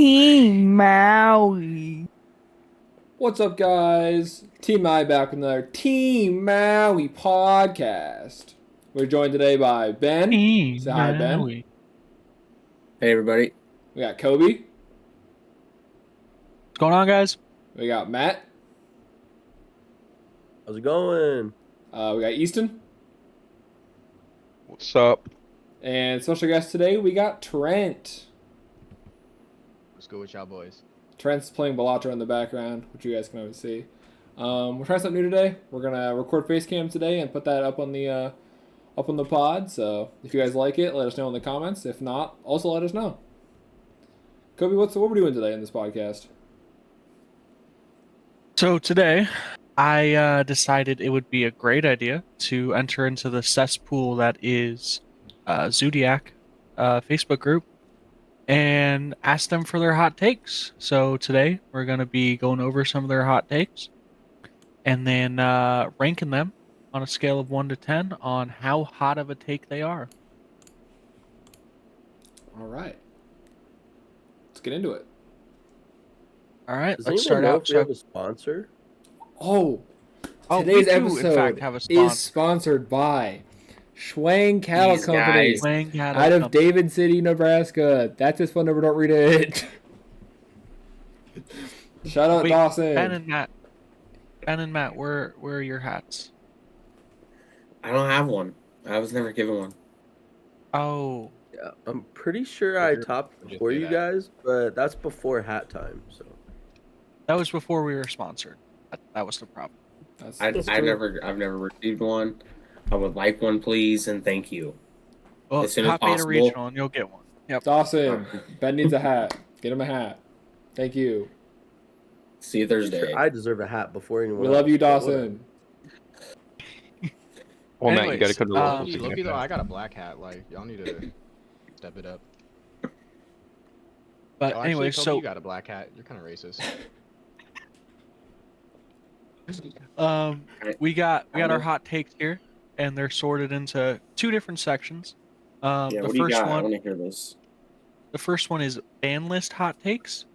Team Maui. What's up, guys? Team Maui back with another Team Maui podcast. We're joined today by Ben. Team Say hi, Ben. Maui. Hey, everybody. We got Cobey. What's going on, guys? We got Matt. How's it going? We got Easton. What's up? And special guest today, we got Trent. Let's go with y'all boys. Trent's playing Bellatra in the background, which you guys can always see. We're trying something new today. We're gonna record face cam today and put that up on the pod. So if you guys like it, let us know in the comments. If not, also let us know. Cobey, what we're doing today in this podcast? So today, I decided it would be a great idea to enter into the cesspool that is Zodiac Facebook group and ask them for their hot takes. So today, we're going to be going over some of their hot takes and then ranking them on a scale of 1 to 10 on how hot of a take they are. All right. Let's get into it. All right, Does let's anyone start know out. if we have a sponsor? Oh, Oh, today's we do, in episode fact, have a is sponsor. sponsored by Schwang Cattle These Company guys. Wang Cattle out of Company. David City, Nebraska. That's his phone number. Don't read it. Shout out Wait, Dawson. Ben and Matt, where are your hats? I don't have one. I was never given one. Oh, Yeah, I'm pretty sure I topped Just before do you that. guys, but that's before hat time. So that was before we were sponsored. That was the problem. That's I've true. never received one. I would like one, please, and thank you. Well, As soon as top 8 possible. regional, and you'll get one. Yep. Dawson. Ben needs a hat. Get him a hat. Thank you. See you Thursday. sure I deserve a hat before anyone. We love you, else, but Dawson. Well, Matt, you gotta Anyways, come to the local Loki though, I got a black hat. Like y'all need to step it up. But Oh, anyway, actually, Cobey, so you got a black hat. You're kind of racist. we got our hot takes here, and they're sorted into 2 different sections. Yeah, The what do you first got? I one, want to hear this. the first one is ban list hot takes.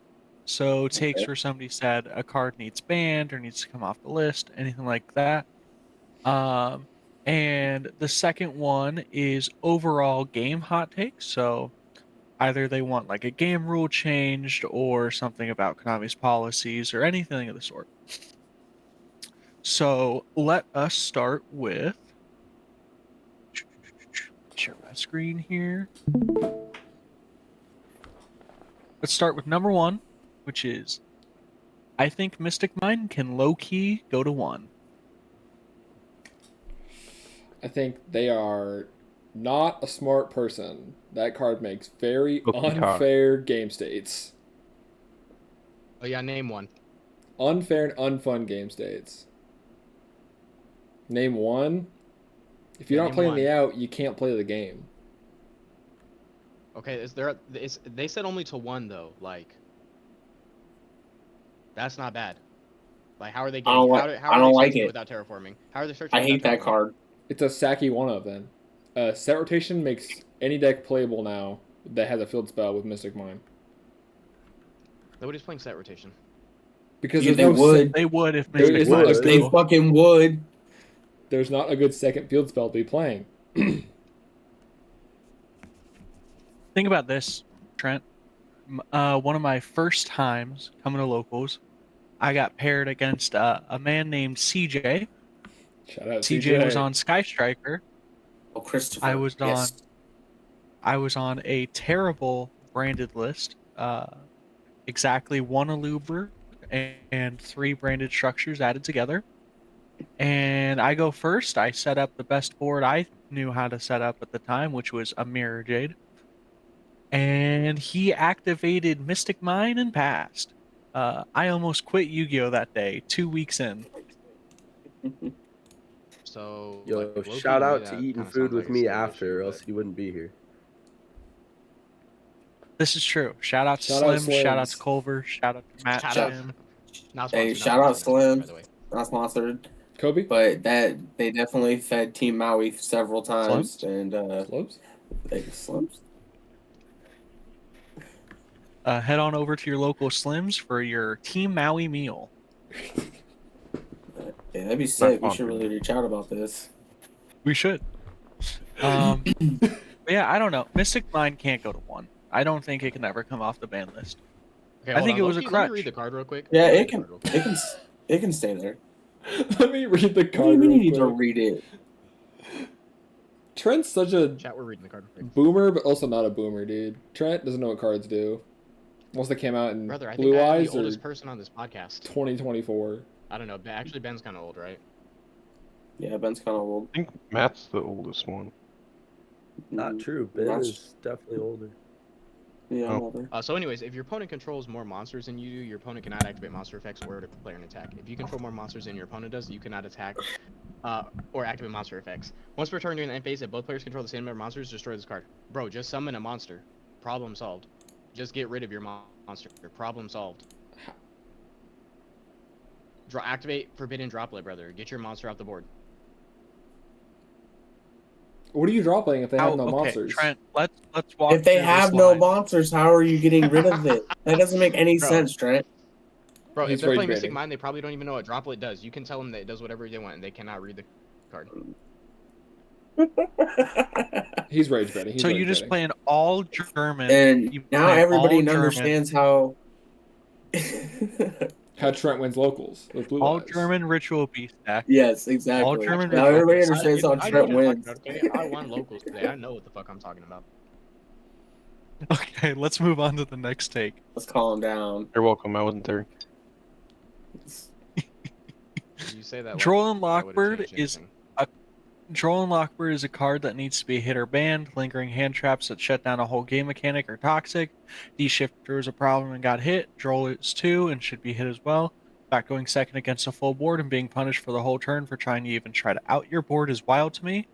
So takes Okay. where somebody said a card needs banned or needs to come off the list, anything like that. And the second one is overall game hot takes. So either they want like a game rule changed or something about Konami's policies or anything of the sort. So let us start with share my screen here. Let's start with number 1, which is I think Mystic Mine can low-key go to 1. I think they are not a smart person. That card makes very Low-key talk. unfair game states. Oh yeah, name one. Unfair and unfun game states. Name one. If you're Yeah, not name playing one. the out, you can't play the game. Okay, they said only to 1 though. Like that's not bad. Like how are they I don't getting? like- How I are don't they like searching it. without terraforming? How are they searching? I hate without that terraforming? card. It's a sacky one of then. Set rotation makes any deck playable now that has a field spell with Mystic Mine. Nobody's playing set rotation. Because Yeah, there's they no would. They would if There Mystic is Mine a was good- They cool. fucking would. there's not a good second field spell to be playing. Think about this, Trent. One of my first times coming to locals, I got paired against a man named CJ. Shout out CJ was on Sky Striker. Oh, Christopher. I was yes. I was on a terrible branded list. Exactly 1 Aluber and 3 branded structures added together. And I go first. I set up the best board I knew how to set up at the time, which was a Mirror Jade. And he activated Mystic Mine and passed. I almost quit Yu-Gi-Oh that day, 2 weeks in. So yo, like, low-key, shout to me, out that to eating kinda food sounds with like a me skill after, issue, or else but- you wouldn't be here. This is true. Shout out to Shout out Slim, shout out to Slims. Culver, shout out to Matt. Shout out. Jim. Not Hey, sponsored, shout not out sponsored, not Slim. sponsored, by the way. Not sponsored, Kobe? but that they definitely fed Team Maui several times, Slumps? and Slopes? they slumps. head on over to your local Slims for your Team Maui meal. Yeah, that'd be sick. We should sponsored. really reach out about this. We should. But yeah, I don't know. Mystic Mind can't go to 1. I don't think it can ever come off the ban list. Okay, I hold think on, it was a Loki, let me crutch. read the card real quick. Yeah, Let me it read the can. card real quick. It can stay there. Let me read the What do card. you mean you real need to quick. read it? Trent's such a Chat, we're reading the card real quick. boomer, but also not a boomer, dude. Trent doesn't know what cards do. Once they came out in Brother, I think Blue I'm Eyes the or oldest person on this podcast. 2024. I don't know. Actually, Ben's kind of old, right? Yeah, Ben's kind of old. I think Matt's the oldest one. Not true. Ben That's- is definitely older. Yeah, I'm Oh. older. So anyways, if your opponent controls more monsters than you do, your opponent cannot activate monster effects or declare an attack. If you control more monsters than your opponent does, you cannot attack or activate monster effects. Once per turn during the end phase, if both players control the same number of monsters, destroy this card. Bro, just summon a monster. Problem solved. Just get rid of your monster. Problem solved. Activate Forbidden Droplet, brother. Get your monster off the board. What are you dropping if they have no okay, monsters? Trent, let's walk. If they through have this no line. monsters, how are you getting rid of it? That doesn't make any Bro. sense, Trent. Bro, He's if they're rage playing Mystic baiting. Mind, they probably don't even know what Droplet does. You can tell them that it does whatever they want, and they cannot read the card. He's rage betting. He's So rage you just betting. play an all German. And you now play an everybody all-German- understands how. How Trent wins locals with Blue all Eyes. German ritual beast deck. Yes, exactly. All German Now everybody rituals. understands how I Trent know what I'm wins. talking about, okay? I won locals today. I know what the fuck I'm talking about. Okay, let's move on to the next take. Let's calm down. You're welcome. I wasn't there. You say that. Droll and that would've Lockbird changed is anything. Droll and Lockbird is a card that needs to be hit or banned. Lingering hand traps that shut down a whole game mechanic are toxic. D-Shifter is a problem and got hit. Droll is too and should be hit as well. Back going second against a full board and being punished for the whole turn for trying to even try to out your board is wild to me.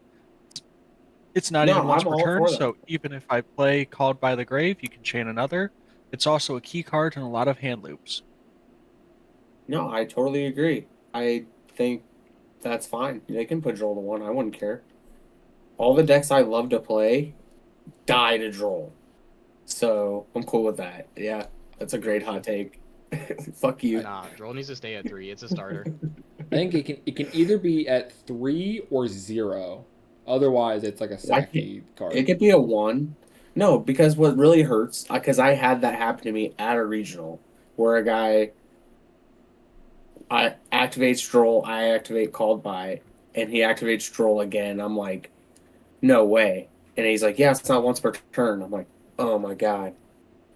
It's not No, even once I'm per all turn, for that. so even if I play Called by the Grave, you can chain another. It's also a key card in a lot of hand loops. No, I totally agree. I think that's fine. They can put Droll to 1. I wouldn't care. All the decks I love to play die to Droll. So I'm cool with that. Yeah, that's a great hot take. Fuck you. Nah, Droll needs to stay at 3. It's a starter. I think it can either be at 3 or 0. Otherwise, it's like a sacky card. It could be a 1. No, because what really hurts, because I had that happen to me at a regional, where a guy activates Droll, I activate Called By, and he activates Droll again. I'm like, no way. And he's like, yeah, it's not once per turn. I'm like, oh my god.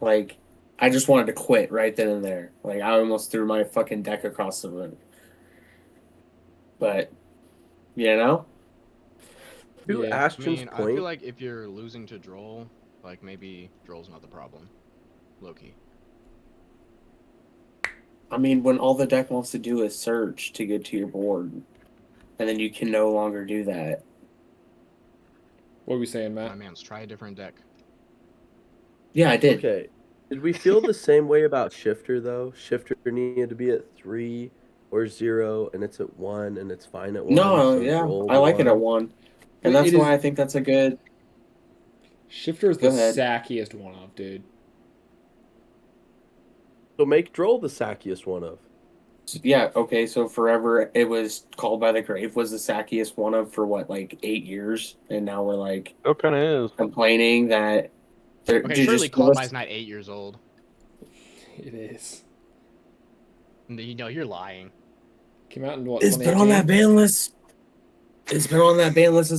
Like, I just wanted to quit right then and there. Like, I almost threw my fucking deck across the room. But, you know? To Yeah. I Ashton's mean, I point, feel like if you're losing to Droll, like maybe Droll's not the problem. Loki. I mean, when all the deck wants to do is search to get to your board, and then you can no longer do that. What are we saying, My Matt? man's try a different deck. Yeah, I did. okay. Did we feel the same way about Shifter though? Shifter needed to be at 3 or 0, and it's at 1, and it's fine at 1. No, so yeah, roll I like it at 1. 1. And that's It is- why I think that's a good. Shifter is Go the ahead. sackiest one of, dude. So make Droll the sackiest one of. Yeah, okay, so forever it was Called by the Grave was the sackiest one of for what, like 8 years? And now we're like Still kind of is. complaining that. They're, Okay, dude, surely just Called give By us- is not 8 years old. It is. You know, you're lying. Came out in what? It's been on that 2018? ban list. It's been on that ban list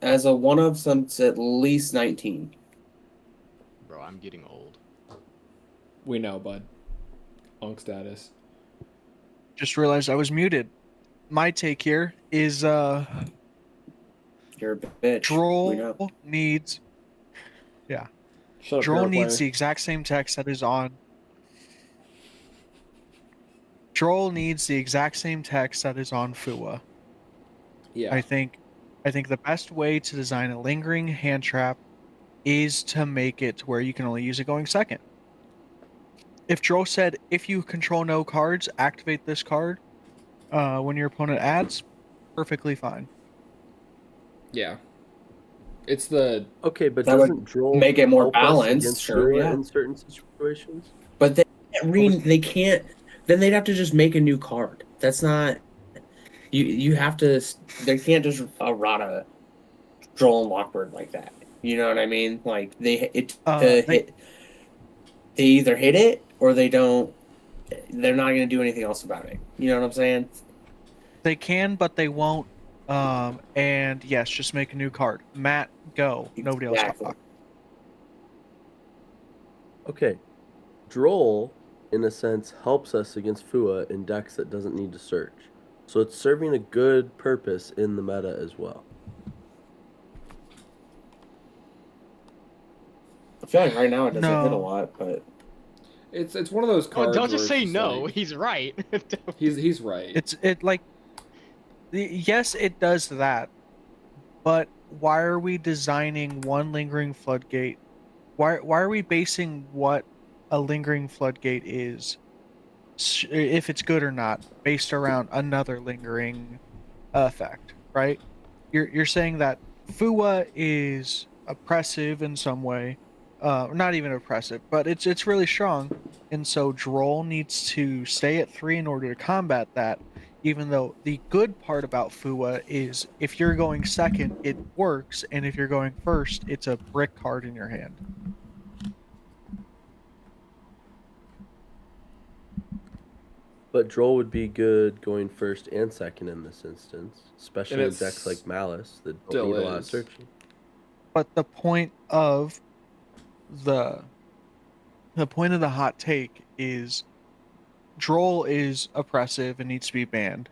as a one of since at least 19. Bro, I'm getting old. We know, bud. Unk status. Just realized I was muted. My take here is You're a bitch. We know. Droll needs Shut up, Droll hero needs the player. exact same text that is on. Droll needs the exact same text that is on Fua. Yeah. I think the best way to design a lingering hand trap is to make it to where you can only use it going second. If Droll said, if you control no cards, activate this card when your opponent adds, perfectly fine. Yeah. It's the Okay, but That would doesn't Droll make it more help us balanced, against sure, Fua yeah. in certain situations? But they can't. Then they'd have to just make a new card. That's not. You have to. They can't just errata Droll and Lockbird like that. You know what I mean? Like they hit. They either hit it or they don't. They're not going to do anything else about it. You know what I'm saying? They can, but they won't. And yes, just make a new card. Matt, go. Nobody else Exactly. talk. Okay, Droll, in a sense, helps us against Fua in decks that doesn't need to search. So it's serving a good purpose in the meta as well. I feel like right now it doesn't hit a No. lot, but it's one of those Oh, cards. don't just where say it's no. like- He's right. he's right. Yes, it does that. But why are we designing one lingering floodgate? Why are we basing what a lingering floodgate is, if it's good or not, based around another lingering effect, right? You're saying that Fua is oppressive in some way, not even oppressive, but it's really strong, and so Droll needs to stay at 3 in order to combat that. Even though the good part about Fua is if you're going second, it works, and if you're going first, it's a brick card in your hand. But Droll would be good going first and second in this instance, especially in it's decks like Malice that don't still need a lot of is. searching. But the point of the hot take is Droll is oppressive and needs to be banned.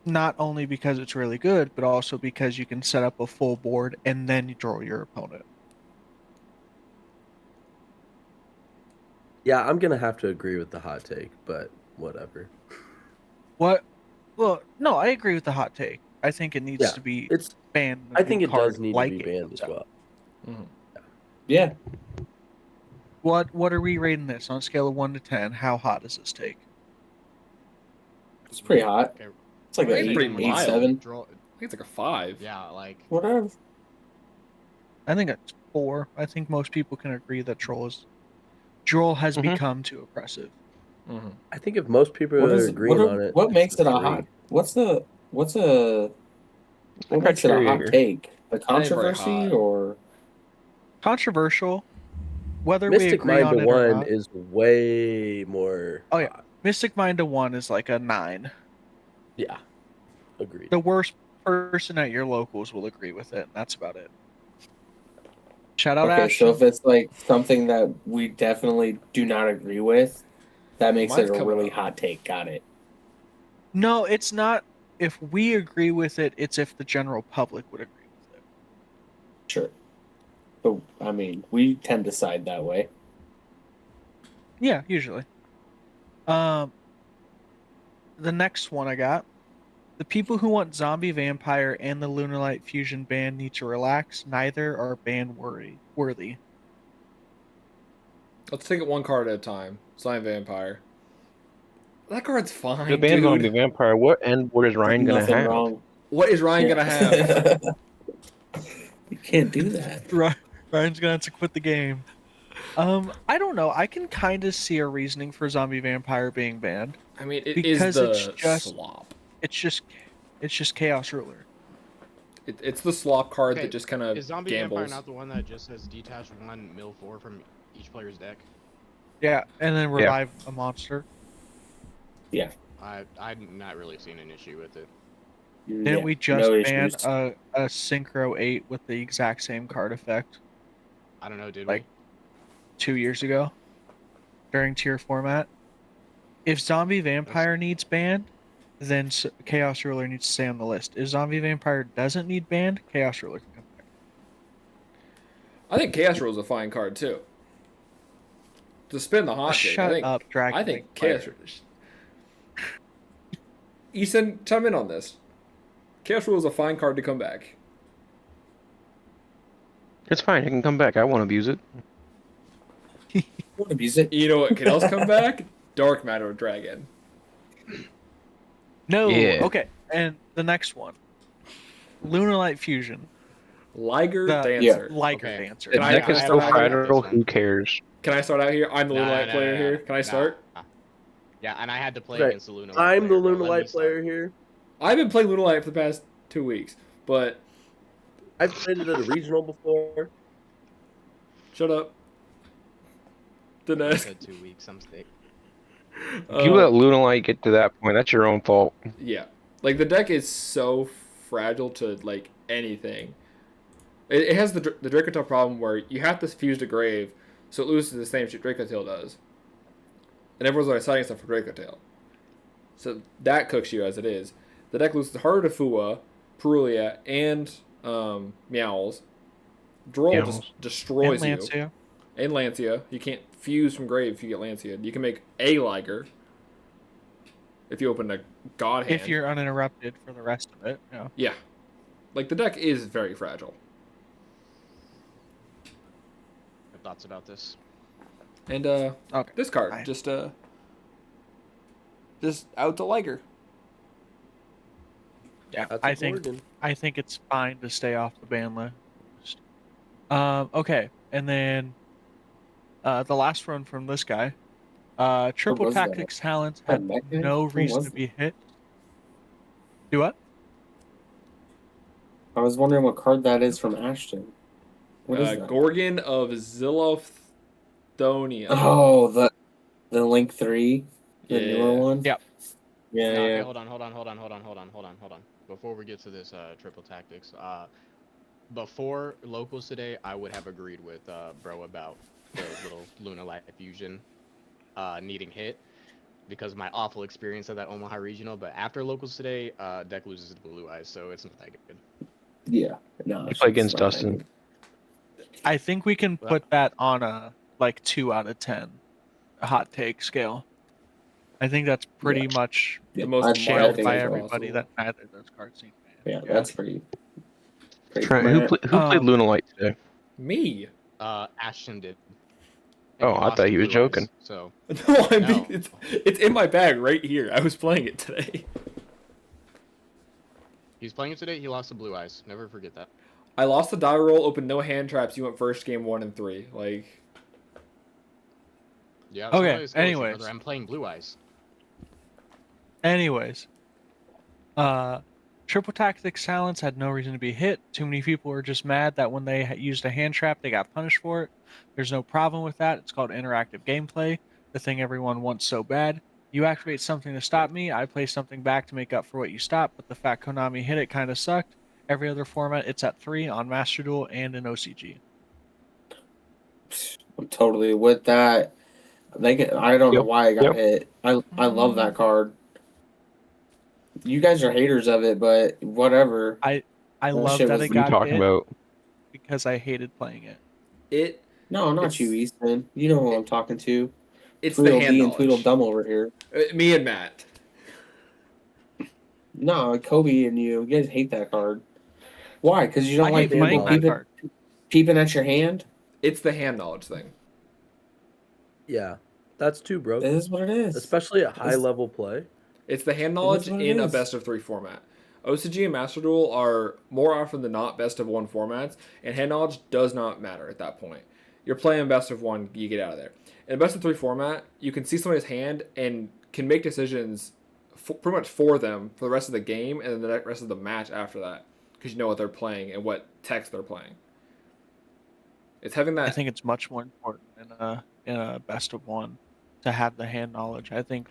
Not only because it's really good, but also because you can set up a full board and then you draw your opponent. Yeah, I'm gonna have to agree with the hot take, but whatever. What? Well, no, I agree with the hot take. I think it needs Yeah, to be it's. banned. I think it does need to be it banned comes as out. well. yeah, What are we rating this on a scale of 1 to 10? How hot is this take? it's pretty hot. Okay. It's like an It's pretty 8, mild. 7. Draw, I think it's like a 5. yeah, like Whatever. I think it's 4. I think most people can agree that Droll has Mhm. become too oppressive. Mm-hmm. I think if most people What are is agreeing on it, what it's makes the it a 3. hot? What makes it a Criteria hot here. take? The That ain't very controversy hot. or Controversial, whether we Mystic agree Mind on to it or 1 not. is way more. Oh, yeah. Mystic Mind to 1 is like a 9. Yeah, agreed. The worst person at your locals will agree with it, and that's about it. Shout out okay, Ashton. so if it's like something that we definitely do not agree with, that makes Mine's it a coming really up. hot take. Got it. No, it's not if we agree with it, it's if the general public would agree with it. Sure. But I mean, we tend to side that way. Yeah, usually. The next one I got. The people who want Zombie Vampire and the Lunarlight Fusion ban need to relax. Neither are ban worthy. Let's take it one card at a time. Slime Vampire. That card's fine, The band's dude. on the vampire. What end board is Ryan gonna Nothing have? wrong. What is Ryan gonna have? You can't do that. Ryan's gonna have to quit the game. I don't know. I can kind of see a reasoning for Zombie Vampire being banned. I mean, it Because is it's the just- slop. It's just Chaos Ruler. It's the slop card Okay, that just kind of is Zombie gambles. Vampire not the one that just says detach 1 mill 4 from each player's deck? Yeah, and then revive a monster. I'm not really seeing an issue with it. Didn't we just no ban issues. a Synchro 8 with the exact same card effect I don't know, did Like- 2 years ago during tier format? If Zombie Vampire needs banned, then Chaos Ruler needs to stay on the list. If Zombie Vampire doesn't need banned, Chaos Ruler can come back. I think Chaos Rule is a fine card too. To spin the hot take, Shut I think. up, Dragon. I think Chaos Rule. Easton, chime in on this. Chaos Rule is a fine card to come back. It's fine. It can come back. I won't abuse it. Want to abuse it? You know what can else come back? Dark Matter Dragon. No. Yeah. Okay. And the next one, Lunarlight Fusion. Liger The Dancer. Liger Okay. Dancer. The Can I- deck can is I so start out here? fragile. Who cares? Can I start out here? I'm the Nah, Lunalight nah, player nah, here. nah, Can I nah. start? Yeah, and I had to play Okay, against the Luna Light I'm the player, bro. Luna Let me Light start. player here. I've been playing Lunalight for the past 2 weeks, but I've played it at a regional before. shut up. Didn't I ask. said 2 weeks. I'm sick. If you let Lunalight get to that point, that's your own fault. Yeah, like the deck is so fragile to like anything. It has the Dracotail problem where you have to fuse to Grave, so it loses the same shit Dracotail does, and everyone's like citing stuff for Dracotail. So that cooks you as it is. The deck loses harder to Fua, Perulia, and Meowls. Droll Meowls. just And destroys you. Lancia. And Lancia. You can't fuse from Grave if you get Lancia. You can make a Liger if you open a God Hand. If you're uninterrupted for the rest of it. Yeah. Yeah. Like, the deck is very fragile. Your thoughts about this? And, Okay. this card, I- just out to Liger. Yeah. That's I a think Morgan. it's fine to stay off the ban list. Okay, and then the last one from this guy. Triple was that? Tactics Talents That had mech man? no What reason was to be hit. Do what? I was wondering what card that is from Ashton. What is that? Gorgon of Zillophonia. Oh, the Link 3, the Yeah. newer one. Yep. Yeah, No, yeah. okay, hold on. Before we get to this triple tactics, before locals today, I would have agreed with bro about the little Luna Light fusion needing hit because of my awful experience of that Omaha regional. But after locals today, deck loses to Blue Eyes, so it's not that good. Yeah. No, You play against Dustin. I think we can Well- put that on a like 2 out of 10, a hot take scale. I think that's pretty much The most I'd shared mild think by take so. everybody possible. that neither of those cards seem banned. Yeah, that's pretty Trent, who, meh. played Lunalight today? Me. Ashton did. Oh, he I lost thought to he was Blue Eyes, joking. So No, No. it's in my bag right here. I was playing it today. he's playing it today. He lost to Blue Eyes. Never forget that. I lost the die roll, opened no hand traps. You went first game 1 and 3. Like, Yeah. Okay, somebody's coaching, anyways. brother. I'm playing Blue Eyes. Anyways, Triple Tactics Talents had no reason to be hit. Too many people were just mad that when they used a hand trap, they got punished for it. There's no problem with that. It's called interactive gameplay, the thing everyone wants so bad. You activate something to stop me, I play something back to make up for what you stopped, but the fact Konami hit it kind of sucked. Every other format, it's at 3 on Master Duel and in OCG. I'm totally with that. I don't know Yep, why I got yep. hit. I love that card. You guys are haters of it, but whatever. I love shit that was- it What are you got talking hit about? because I hated playing it. it No, not It's- you, Easton. You know who I'm talking to. it's the Tweedledee hand and Tweedledum knowledge. over here. Me and Matt. No, Cobey and you guys hate that card. Why? Because you don't I like hate people playing that peeping, card. peeping at your hand? It's the hand knowledge thing. Yeah, that's too It broke, is what it is. especially at high It's- level play. It's the hand knowledge what it in a is. best of 3 format. OCG and Master Duel are more often than not best of 1 formats, and hand knowledge does not matter at that point. You're playing best of 1, you get out of there. In a best of 3 format, you can see somebody's hand and can make decisions pretty much for them for the rest of the game and then the rest of the match after that, because you know what they're playing and what text they're playing. It's having that. I think it's much more important in a best of 1 to have the hand knowledge. I think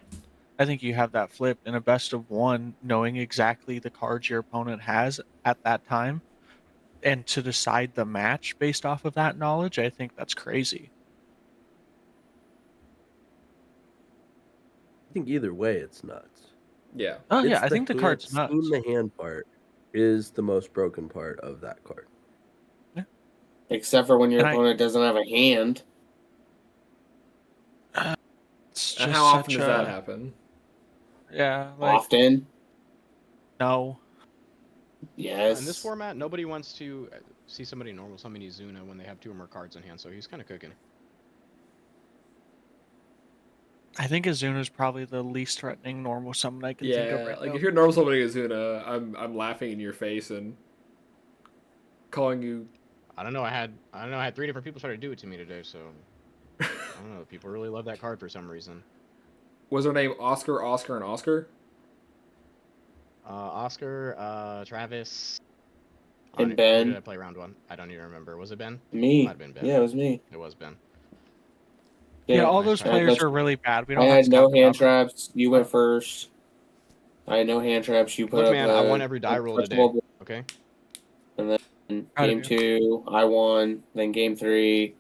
you have that flip in a best of 1, knowing exactly the cards your opponent has at that time, and to decide the match based off of that knowledge. I think that's crazy. I think either way, it's nuts. Yeah. Oh yeah, It's I think the hand- card's nuts. seeing the hand part is the most broken part of that card. Except for when your And I- opponent doesn't have a hand. It's And just how often such does that a- happen? Yeah, like Often. no. Yes. In this format, nobody wants to see somebody normal summon Izuna when they have 2 or more cards in hand, so he's kind of cooking. I think Azuna's probably the least threatening normal summon I can think of Yeah, right like now. if you're normal summoning Azuna, I'm laughing in your face and calling you. I don't know. I had 3 different people try to do it to me today, so I don't know. People really love that card for some reason. Was her name Oscar, Oscar, and Oscar? Oscar, Travis, And who Ben. did I play round 1? I don't even remember. Was it Ben? Me. Might have been Ben. Yeah, it was me. It was Ben. Yeah, all nice those try. players are really bad. We don't I have had to no talk hand about them. traps. You went first. I had no hand traps. You put Look, up man, I won every die roll today. touchable- Okay. And then Proud of game 2, I won. Then game 3,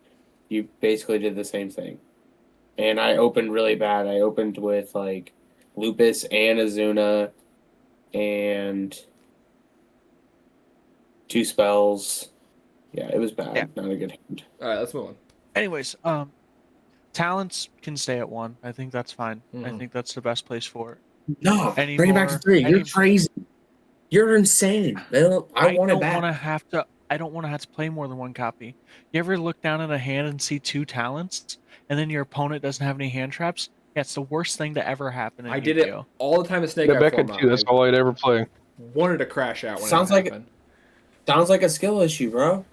you basically did the same thing. And I opened really bad. I opened with like Lupus and Azuna and 2 spells. Yeah, it was bad. Yeah. Not a good hand. All right, let's move on. Anyways, talents can stay at 1. I think that's fine. I Mhm. think that's the best place for it. No, Any bring it back to more- 3. You're any- crazy. You're insane. Bill. I want it don't back. want to have to. I don't want to have to play more than 1 copy. You ever look down at a hand and see 2 talents, and then your opponent doesn't have any hand traps? Yeah, it's the worst thing to ever happen in I did it Yu-Gi-Oh. all the time in Snake Get Eye back at format. 2. That's I all I'd ever play. wanted to crash out when Sounds it like it- happened. Sounds like a skill issue, bro.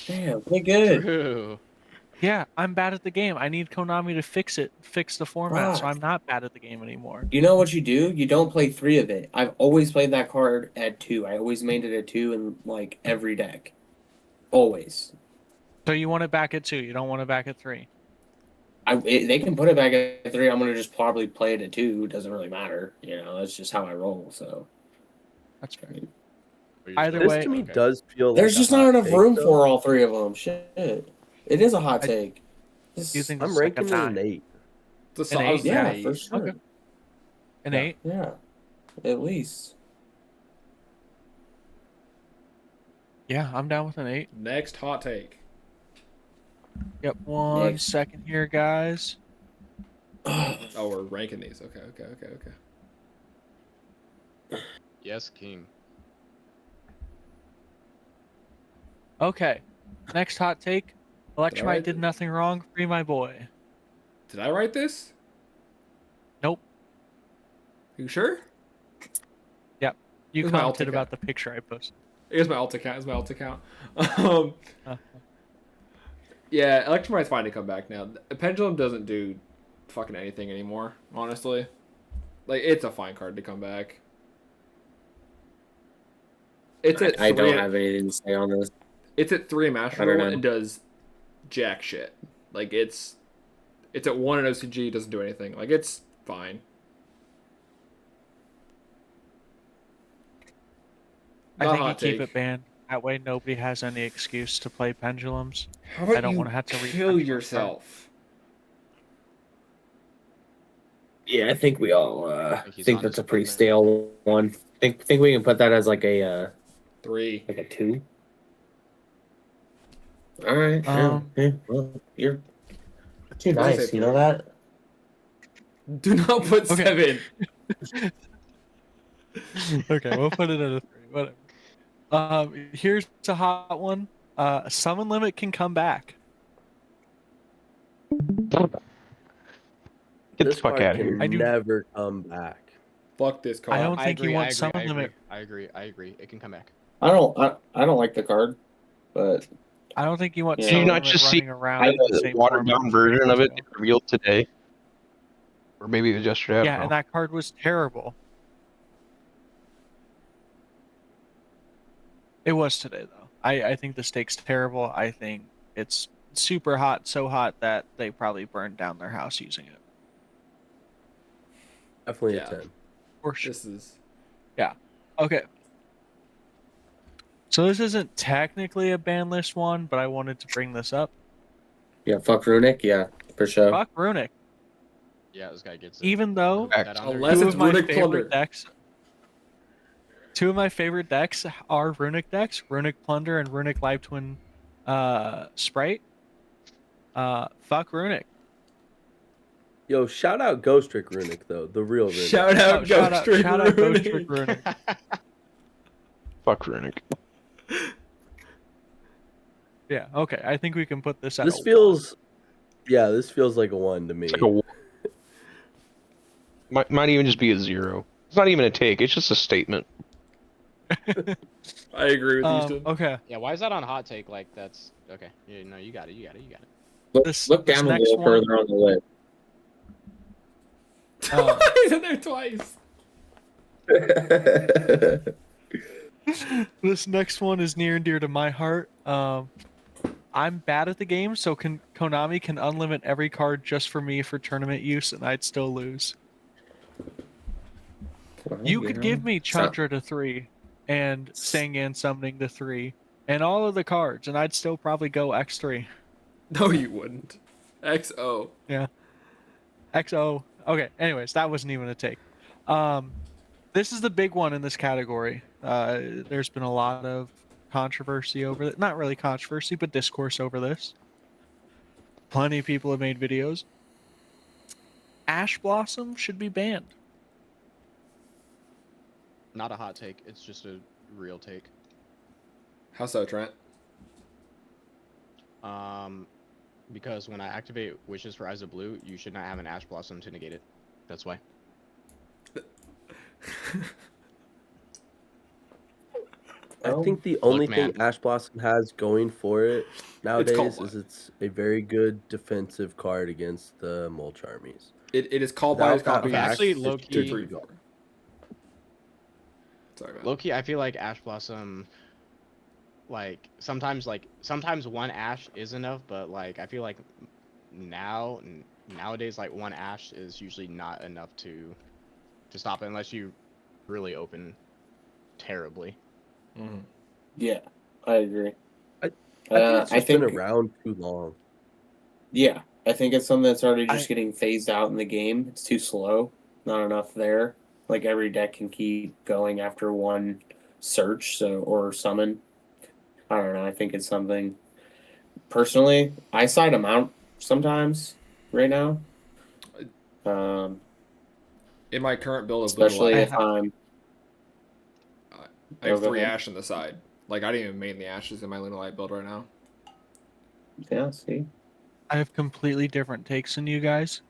Damn, play good. True. Yeah, I'm bad at the game. I need Konami to fix the format, so Fuck. I'm not bad at the game anymore. You know what you do? You don't play 3 of it. I've always played that card at 2. I always mained it at 2 in like every deck. Always. So you want it back at 2. You don't want it back at 3. They can put it back at 3. I'm gonna just probably play it at 2. It doesn't really matter. You know, that's just how I roll. So That's fair. But you're Either still- This way- to me okay. does feel there's like just a not hot enough take, room though. for all 3 of them. Shit, it is a hot take. You think I'm it's like ranking a it an 9? 8. It's a An solid 8? Yeah, eight. for sure. Okay. An Yeah. 8? Yeah, at least. Yeah, I'm down with an 8. Next hot take. Yep, one Next. second here, guys. Oh, we're ranking these. Okay. Yes, King. Okay, next hot take. Electromite write did it? nothing wrong. Free my boy. Did I write this? Nope. You sure? You Who's my commented alt about account? the picture I posted. Here's my alt account. Uh, Yeah, Electromite's fine to come back now. Pendulum doesn't do fucking anything anymore, honestly. Like, it's a fine card to come back. It's at I don't three- have anything to say on this. It's at 3 Master I don't Roll know. and does jack shit. Like, it's at 1 in OCG, doesn't do anything. Like, it's fine. I Not think you hot keep take. it banned. That way nobody has any excuse to play pendulums. How about I don't you wanna have to kill refresh yourself? Yeah, I think we all he's think on that's his a pretty phone. stale one. Think we can put that as like a 3. like a 2. All right. Yeah, well, you're too What did I nice. say, You know 3? that? Do not put Okay. 7. Okay, we'll put it at a 3. Whatever. Here's a hot one. Summon limit can come back. Get the This fuck card out of can here. I do- never come back. Fuck this card. I don't think you agree, want I agree, summon I agree, limit. I agree. It can come back. I don't like the card, but I don't think you want Yeah. Did you summon not limit just see running around I- in the the same watered format down as version of it Yugioh. revealed today? Or maybe it was yesterday. I Yeah, don't and know. that card was terrible. It was today, though. I think the stake's terrible. I think it's super hot, so hot that they probably burned down their house using it. Definitely Yeah. a 10. For sure. This is Okay. So this isn't technically a ban list one, but I wanted to bring this up. yeah, fuck Runic. Yeah, for sure. Fuck Runic. Yeah, this guy gets it. Even though That on there. Unless two it's of my Runic favorite Plunder. decks. Two of my favorite decks are Runic decks, Runic Plunder and Runic Live Twin Sprite. Fuck Runic. Yo, shout out Ghost Trick Runic, though. The real Runic. shout out Oh, shout Ghost Trick shout out Ghost Runic. Trick Runic. Fuck Runic. Yeah, okay. I think we can put this at This a feels... Yeah, this feels like a 1 to me. It's like a. Might even just be a 0. It's not even a take. It's just a statement. I agree with Easton. Okay. Yeah, why is that on hot take? Like that's okay. Yeah, no, you got it. Look This down a next little one, further on the list. He's in there twice. this next one is near and dear to my heart. I'm bad at the game, so Konami can unlimit every card just for me for tournament use, and I'd still lose. Well, You could give me so- Chandra to 3 and Sangan summoning to 3 and all of the cards, and I'd still probably go X3. No, you wouldn't. XO. Yeah. XO. Okay, anyways, that wasn't even a take. This is the big one in this category. There's been a lot of controversy over it. Not really controversy, but discourse over this. Plenty of people have made videos. Ash Blossom should be banned. Not a hot take. It's just a real take. How so, Trent? Because when I activate Wishes for Eyes of Blue, you should not have an Ash Blossom to negate it. That's why. I think the only man. thing Ash Blossom has going for it nowadays called is it's a very good defensive card against the Mulch armies. It is called by his Without that copy. fact, Actually, it's low-key- 2-3. Sorry, man. Loki, I feel like Ash Blossom, sometimes one Ash is enough, but like I feel like nowadays like one Ash is usually not enough to stop it unless you really open terribly. Mm-hmm. Yeah, I agree. I think it's just been around too long. Yeah, I think it's something that's already just I- getting phased out in the game. It's too slow. Not enough there. Like every deck can keep going after one search, or summon. I don't know. I think it's something. Personally, I side them out sometimes right now. In my current build of Blue Especially Light, if I'm. I have Go 3 ahead. Ash on the side. Like I didn't even main the Ashes in my Luna Light build right now. Yeah, see. I have completely different takes than you guys,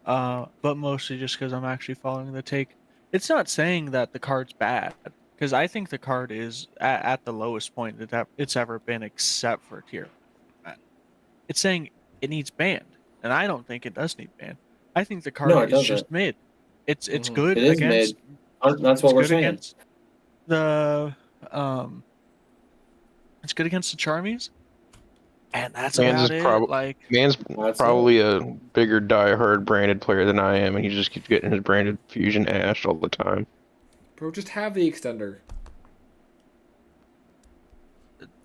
but mostly just because I'm actually following the take. It's not saying that the card's bad, because I think the card is at the lowest point that it's ever been, except for tier 1. It's saying it needs banned, and I don't think it does need banned. I think the card No, it is just doesn't. mid. It's Mhm. good It is against. mid. That's It's what we're good saying. against the It's good against the Charmies, and that's Mans about is it. Like, Man's That's probably a bigger diehard branded player than I am, and he just keeps getting his branded fusion Ash all the time. Bro, just have the extender.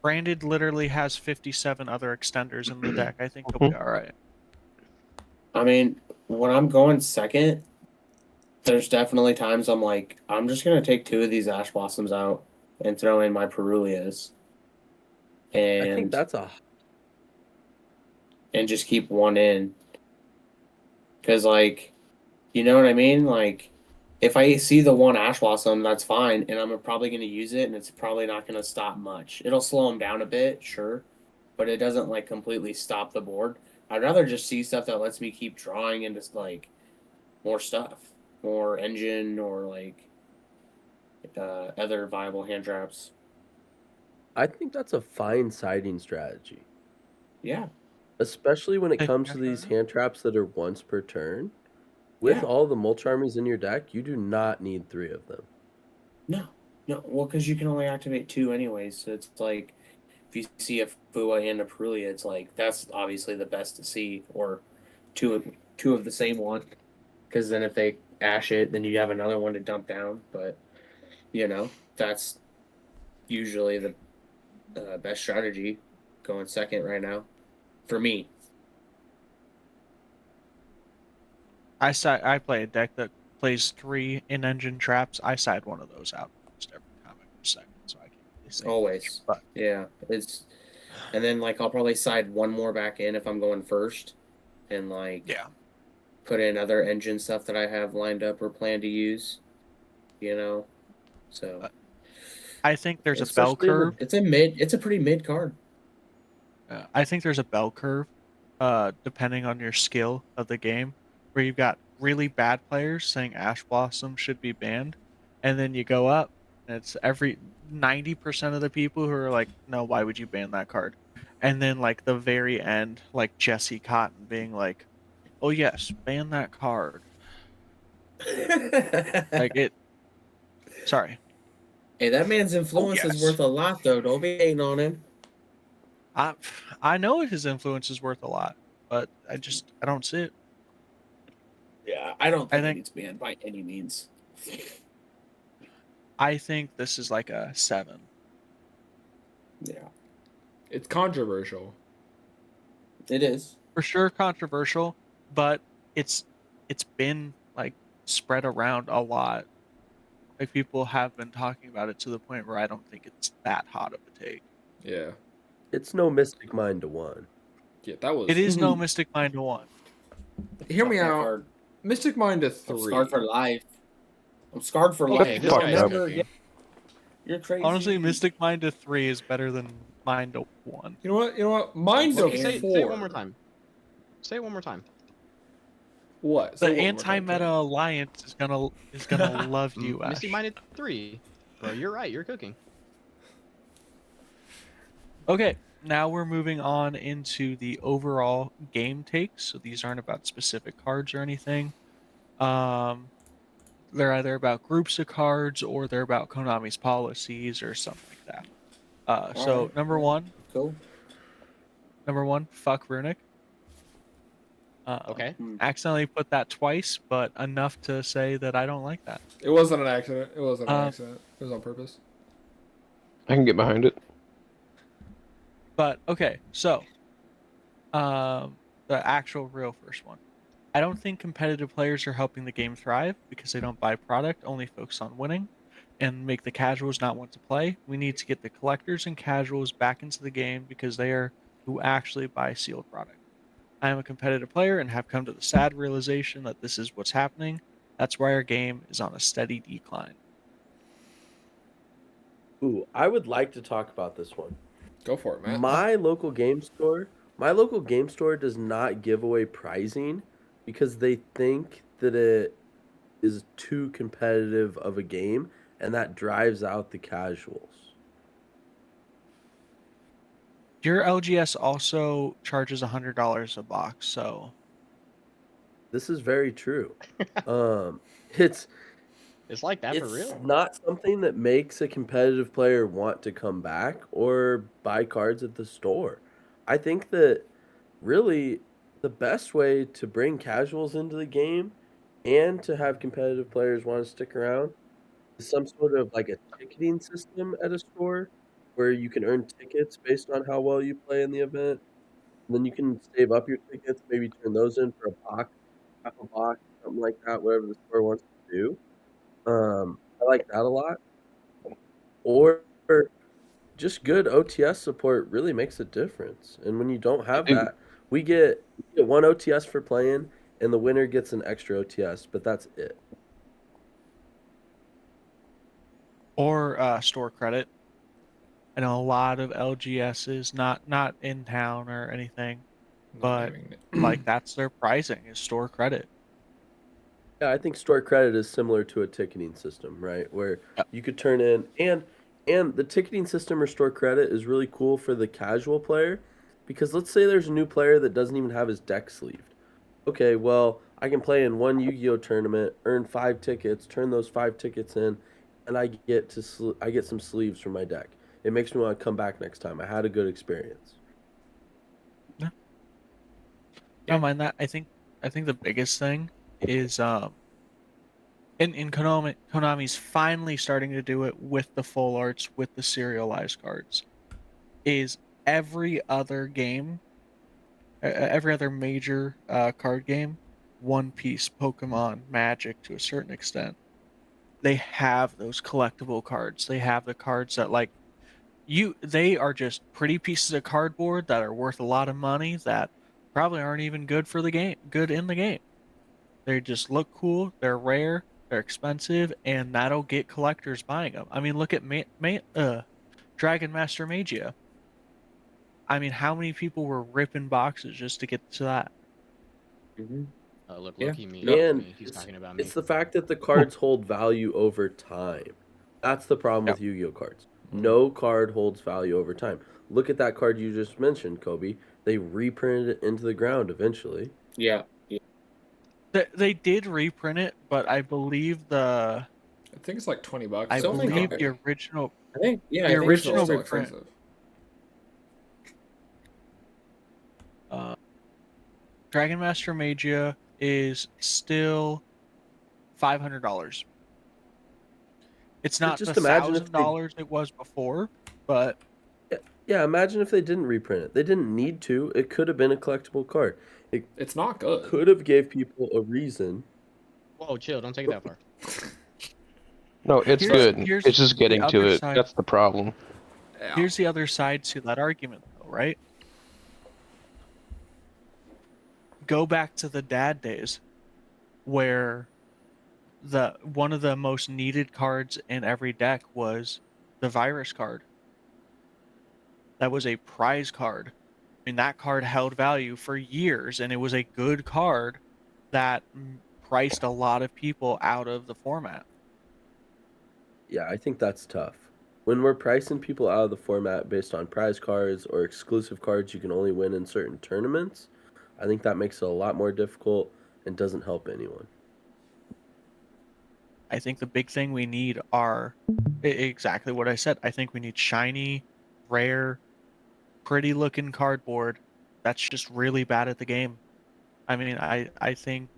Branded literally has 57 other extenders in the deck. I think he'll be all right. I mean, when I'm going second, there's definitely times I'm like, I'm just gonna take 2 of these Ash Blossoms out and throw in my Perulias, I think and that's a just keep one in. Cause like, you know what I mean? Like, if I see the one Ash Blossom, that's fine, and I'm probably gonna use it, and it's probably not gonna stop much. It'll slow him down a bit, sure, but it doesn't like completely stop the board. I'd rather just see stuff that lets me keep drawing into like more stuff, more engine, or like other viable hand traps. I think that's a fine siding strategy, Yeah, especially when it Hey, comes to yeah, these sure. hand traps that are once per turn. With Yeah. all the Mulch armies in your deck, you do not need 3 of them. no, well, because you can only activate 2 anyways. So it's like if you see a Fua and a Perulia, it's like that's obviously the best to see, or two of the same one. Because then if they ash it, then you have another one to dump down. But that's usually the best strategy going second right now for me. I play a deck that plays 3 in-engine traps. I side one of those out almost every time I go second, so I can't really say Always. much, Yeah, and then like I'll probably side one more back in if I'm going first, and like yeah. put in other engine stuff that I have lined up or plan to use. So I think there's a bell Especially in the- curve. it's a pretty mid card. I think there's a bell curve, depending on your skill of the game, where you've got really bad players saying Ash Blossom should be banned, and then you go up, and it's 90% of the people who are like, no, why would you ban that card? And then like the very end, like Jesse Cotton being like, oh yes, ban that card. Like it. Sorry. Hey, that man's influence is yes. worth a lot, though. Don't be hating on him. I know his influence is worth a lot, but I don't see it. Yeah, I don't I think it think needs banned by any means. I think this is like a 7. Yeah, It's controversial. it is. For sure controversial, but it's been like spread around a lot. Like people have been talking about it to the point where I don't think it's that hot of a take. Yeah. It's no Mystic Mind to 1. Yeah, that was. It is no Mystic Mind to 1. Hear me Fuck that out. card. Mystic Mind to I'm 3. scarred for life. I'm scarred for Okay, life. this No, guy's never joking. again. You're crazy. Honestly, Mystic Mind to 3 is better than Mind to 1. You know what? You know what? Mind to Okay, 4. Say it one more time. Say it one more time. What? The Say what one more time, anti-meta Trent. alliance is gonna love you, Ash. Misty minded 3. Bro, you're right. You're cooking. Okay, now we're moving on into the overall game takes. So these aren't about specific cards or anything. They're either about groups of cards or they're about Konami's policies or something like that. So Alright, number one, Cool. fuck Runic. Okay. Accidentally put that twice, but enough to say that I don't like that. It wasn't an accident. It wasn't an accident. It was on purpose. I can get behind it. But okay, so the actual real first one. I don't think competitive players are helping the game thrive because they don't buy product, only focus on winning, and make the casuals not want to play. We need to get the collectors and casuals back into the game because they are who actually buy sealed product. I am a competitive player and have come to the sad realization that this is what's happening. That's why our game is on a steady decline. Ooh, I would like to talk about this one. Go for it, man. My local game store does not give away pricing because they think that it is too competitive of a game and that drives out the casuals. Your LGS also charges $100 a box, so This is very true. It's It's like that for it's real. not something that makes a competitive player want to come back or buy cards at the store. I think that really the best way to bring casuals into the game and to have competitive players want to stick around is some sort of like a ticketing system at a store where you can earn tickets based on how well you play in the event. And then you can save up your tickets, maybe turn those in for a box, half a box, something like that, whatever the store wants to do. I like that a lot. Or just good OTS support really makes a difference. And when you don't have think- that, we get one OTS for playing, and the winner gets an extra OTS, but that's it. or store credit. I know a lot of LGSs, not in town or anything, but like that's their pricing is store credit. Yeah, I think store credit is similar to a ticketing system, right? Where Yep. you could turn in and the ticketing system or store credit is really cool for the casual player because let's say there's a new player that doesn't even have his deck sleeved. Okay, well, I can play in one Yu-Gi-Oh tournament, earn 5 tickets, turn those 5 tickets in, and I get some sleeves for my deck. It makes me want to come back next time. I had a good experience. I don't mind that. I think the biggest thing is in Konami's finally starting to do it with the full arts, with the serialized cards, is every other game, every other major card game, One Piece, Pokemon, Magic to a certain extent, they have those collectible cards. They have the cards that like they are just pretty pieces of cardboard that are worth a lot of money that probably aren't even good in the game. They just look cool, they're rare, they're expensive, and that'll get collectors buying them. I mean, look at Dragon Master Magia. I mean, how many people were ripping boxes just to get to that? Look, Yeah. Loki, me. And He's talking about me. it's the fact that the cards hold value over time. That's the problem Yep. with Yu-Gi-Oh cards. No card holds value over time. Look at that card you just mentioned, Cobey. They reprinted it into the ground eventually. Yeah. They did reprint it, but I believe I think it's like $20. I Still think believe it- the original I think The I think original it's still still print. expensive. Dragon Master Magia is still $500. It's But not just the imagine if they $1,000 it was before, but Yeah, imagine if they didn't reprint it. They didn't need to. It could have been a collectible card. It It's not good. could have gave people a reason. Whoa, chill! Don't take it that far. No, it's good. here's It's just the getting to other it. side. That's the problem. Yeah. Here's the other side to that argument, though, right? Go back to the dad days, where one of the most needed cards in every deck was the virus card. That was a prize card. I mean, that card held value for years, and it was a good card that priced a lot of people out of the format. Yeah, I think that's tough. When we're pricing people out of the format based on prize cards or exclusive cards you can only win in certain tournaments, I think that makes it a lot more difficult and doesn't help anyone. I think the big thing we need are exactly what I said. I think we need shiny, rare, pretty looking cardboard that's just really bad at the game. I mean, I think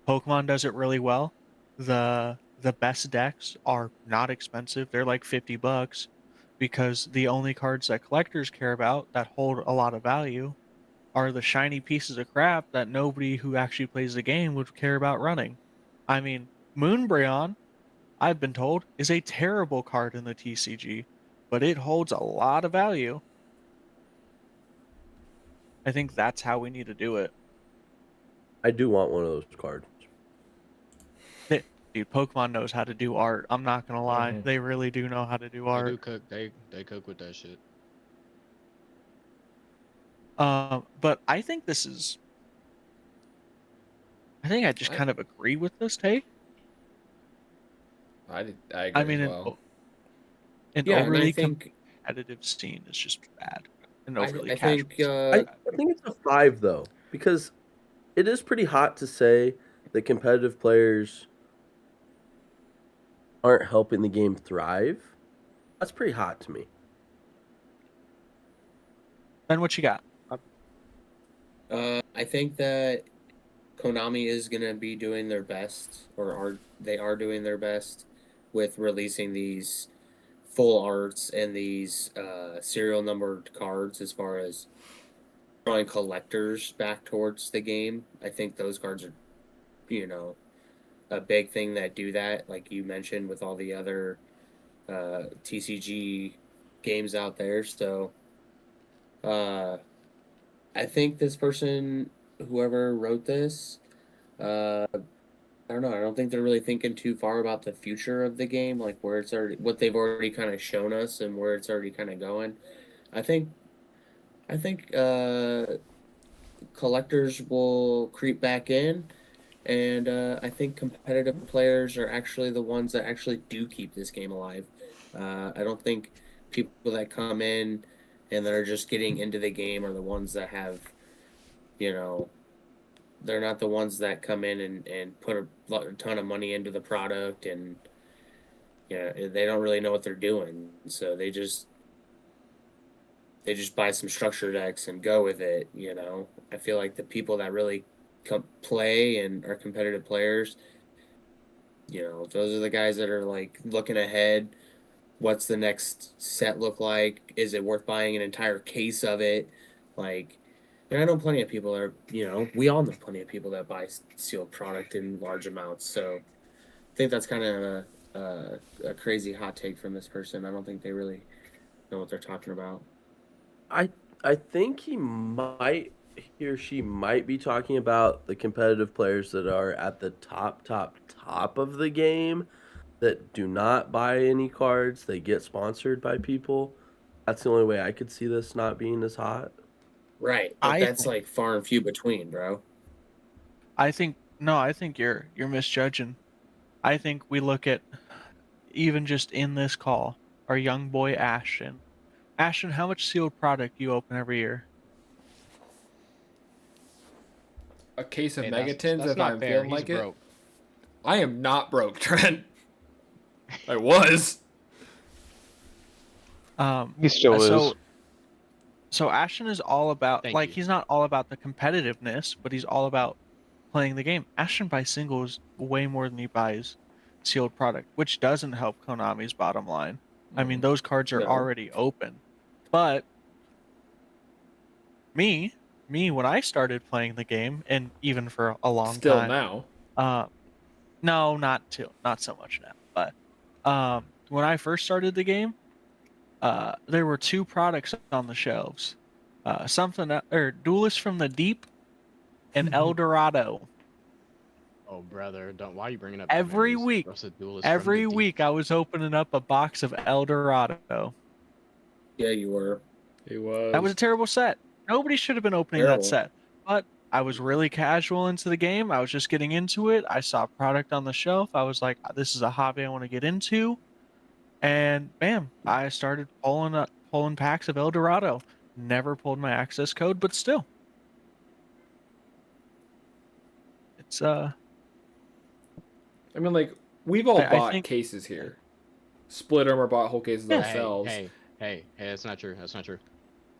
Pokemon does it really well. The best decks are not expensive. They're like $50 because the only cards that collectors care about that hold a lot of value are the shiny pieces of crap that nobody who actually plays the game would care about running. I mean, Moonbreon, I've been told, is a terrible card in the TCG, but it holds a lot of value. I think that's how we need to do it. I do want one of those cards. Dude, Pokemon knows how to do art. I'm not gonna lie. Mhm. They really do know how to do They art. do cook. They cook with that shit. But I think I just kind of agree with this take. I agree I mean, as well. an Yeah, and I overly think competitive scene is just bad. An I, overly I casual think scene. I think it's a 5 though, because it is pretty hot to say that competitive players aren't helping the game thrive. That's pretty hot to me. Then what you got? I think that Konami is gonna be doing their best, or they are doing their best with releasing these full arts and these serial numbered cards as far as drawing collectors back towards the game. I think those cards are, a big thing that do that, like you mentioned with all the other TCG games out there. So I think this person, whoever wrote this, I don't know. I don't think they're really thinking too far about the future of the game, like where it's already what they've already kind of shown us and where it's already kind of going. I think collectors will creep back in, and I think competitive players are actually the ones that actually do keep this game alive. I don't think people that come in and that are just getting into the game are the ones that have, you know, they're not the ones that come in and put a ton of money into the product, and they don't really know what they're doing, so they just buy some structure decks and go with it. I feel like the people that really play and are competitive players, those are the guys that are like looking ahead. What's the next set look like? Is it worth buying an entire case of it? Like, and I know plenty of people are, we all know plenty of people that buy sealed product in large amounts. So I think that's kind of a crazy hot take from this person. I don't think they really know what they're talking about. I think he or she might be talking about the competitive players that are at the top of the game that do not buy any cards. They get sponsored by people. That's the only way I could see this not being as hot. Right, but I that's think like far and few between, bro. I think no, I think you're misjudging. I think we look at even just in this call, our young boy Ashton. Ashton, how much sealed product do you open every year? A case of Hey, Megatins that's if not I'm fair. feeling He's like it. broke. I am not broke, Trent. I was. He still is. So Ashton is all about Thank like you. he's not all about the competitiveness, but he's all about playing the game. Ashton buys singles way more than he buys sealed product, which doesn't help Konami's bottom line. I mean, those cards are No. already open. But me, when I started playing the game, and even for a long Still time, now. no, not so much now, but when I first started the game, there were two products on the shelves, or Duelist from the Deep and El Dorado. Oh, brother, don't. Why are you bringing up bad Every memories? week, Russell Duelist from the every deep. week, I was opening up a box of El Dorado. Yeah, you were. He was. That was a terrible set. Nobody should have been opening that Terrible. set. But I was really casual into the game. I was just getting into it. I saw product on the shelf. I was like, this is a hobby I want to get into. And bam, I started pulling packs of El Dorado. Never pulled my access code, but still. It's I mean, like, we've all I bought think cases here. Split them or bought whole cases Yeah. ourselves. Hey, that's not true. That's not true.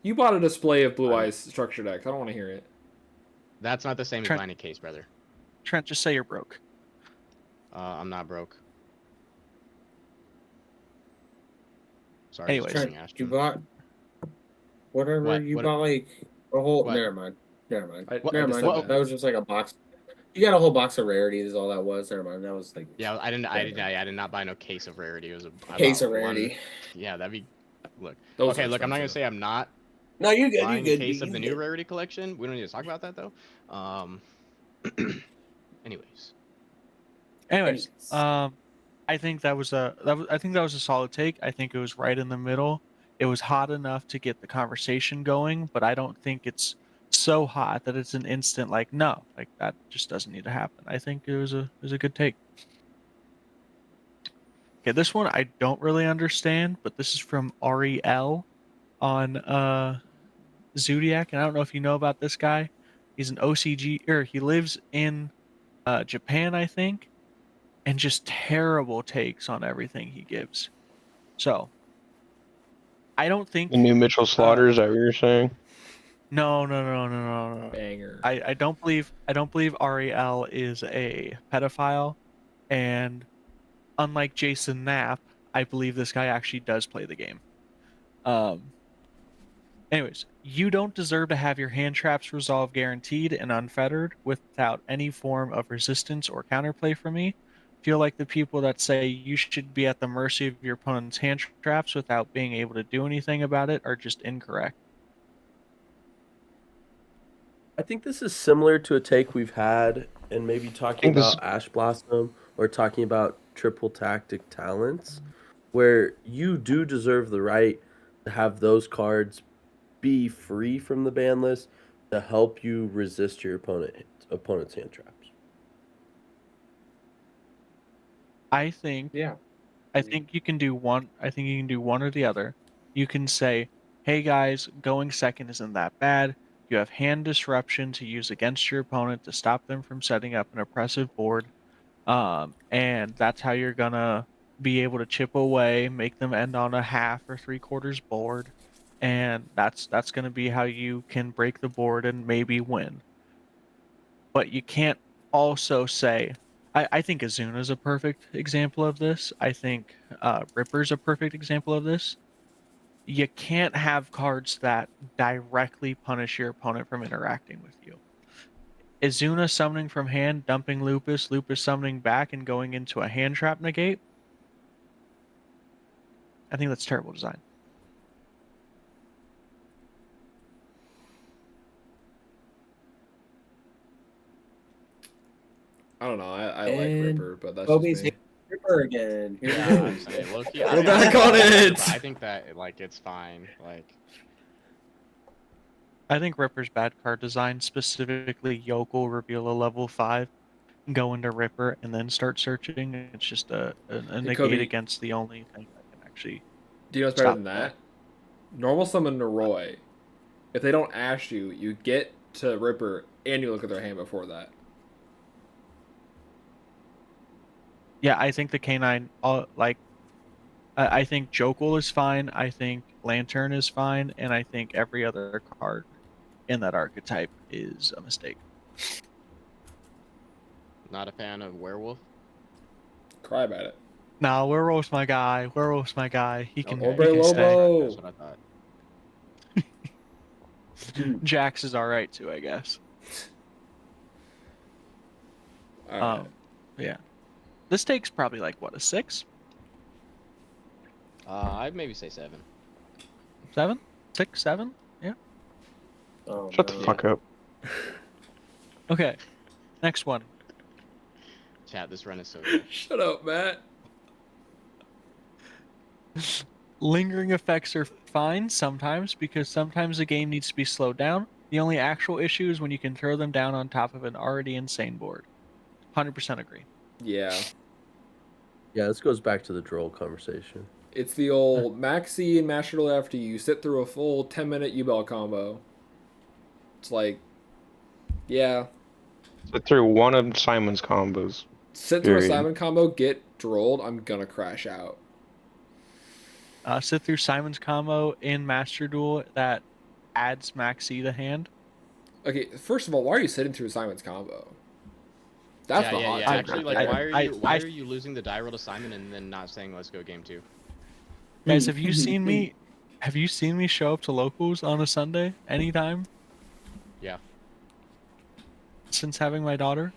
You bought a display of Blue Eyes structure decks. I don't want to hear it. That's not the same as Trent- buying a case, brother. Trent, just say you're broke. I'm not broke. Sorry. Anyways. just Trent, kidding, you Ashton. bought whatever What? you What- bought like a whole. What? Never mind. Never mind. I Never just mind. said That was just like a box. You got a whole box of rarities. Is all that was. Never mind. That was like Yeah, I did not buy no case of rarity. It was I case bought of one- rarity. Yeah, that'd be. Look. Those Okay, are look. I'm not gonna expensive. say I'm not No, you good. buying You a good. case you of the new good. rarity collection. We don't need to talk about that though. Anyways. Anyways, I think that was a solid take. I think it was right in the middle. It was hot enough to get the conversation going, but I don't think it's so hot that it's an instant like no, like that just doesn't need to happen. I think it was a good take. Okay, this one I don't really understand, but this is from Ariel on Zodiac, and I don't know if you know about this guy. He's an OCG, or he lives in Japan, I think, and just terrible takes on everything he gives. So I don't think The new Mitchell Slaughter, is that what you're saying? no. Banger. I don't believe Ariel is a pedophile, and unlike Jason Knapp, I believe this guy actually does play the game. Anyways, you don't deserve to have your hand traps resolve guaranteed and unfettered without any form of resistance or counterplay from me. Feel like the people that say you should be at the mercy of your opponent's hand traps without being able to do anything about it are just incorrect. I think this is similar to a take we've had and maybe talking think this- about Ash Blossom or talking about triple tactic talents, where you do deserve the right to have those cards be free from the ban list to help you resist your opponent's hand traps. I think Yeah. you can do one. I think you can do one or the other. You can say, "Hey guys, going second isn't that bad. You have hand disruption to use against your opponent to stop them from setting up an oppressive board, and that's how you're gonna be able to chip away, make them end on a half or three-quarters board, and that's gonna be how you can break the board and maybe win." But you can't also say, I think Azuna's a perfect example of this. I think Ripper's a perfect example of this. You can't have cards that directly punish your opponent from interacting with you. Azuna summoning from hand, dumping Lupus, Lupus summoning back and going into a hand trap negate. I think that's terrible design. I don't know. I like And Ripper, but that's Cobey's just me. Ripper again. Here Yeah, we I'm go. saying, low-key, We're I think back I on like it. but I think that like it's fine. Like I think Ripper's bad card design, specifically Yokel reveal a level 5, go into Ripper, and then start searching. It's just a negate Cobey. against the only thing that can actually Do you know what's better Stop than there. that? Normal summon Noroi. If they don't ash you, you get to Ripper and you look at their hand before that. Yeah, I think the canine, I think Jokel is fine. I think Lantern is fine, and I think every other card in that archetype is a mistake. Not a fan of werewolf. Cry about it. Nah, Werewolf's my guy. Werewolf's my guy. He can Okay, he Hombre can that's stay. Lobo. That's what I thought. Jax is all right too, I guess. All right. Yeah. This takes probably like what, a 6? I'd maybe say 7. 7? 6, 7? Yeah. Oh, Shut the man. fuck up. Okay. Next one. Chat, this run is so good. Shut up, Matt. Lingering effects are fine sometimes because sometimes the game needs to be slowed down. The only actual issue is when you can throw them down on top of an already insane board. 100% agree. Yeah. Yeah, this goes back to the droll conversation. It's the old Maxi and Master Duel after you sit through a full 10-minute U-Bell combo. It's like, yeah. Sit through one of Simon's combos. Sit through a Period. Simon combo, get drolled, I'm gonna crash out. Sit through Simon's combo in Master Duel that adds Maxi to hand. Okay, first of all, why are you sitting through Simon's combo? That's the hot take Actually, right like, there. why are you losing the die roll to Simon and then not saying let's go game 2? Guys, have you seen me? Have you seen me show up to locals on a Sunday anytime Yeah. since having my daughter?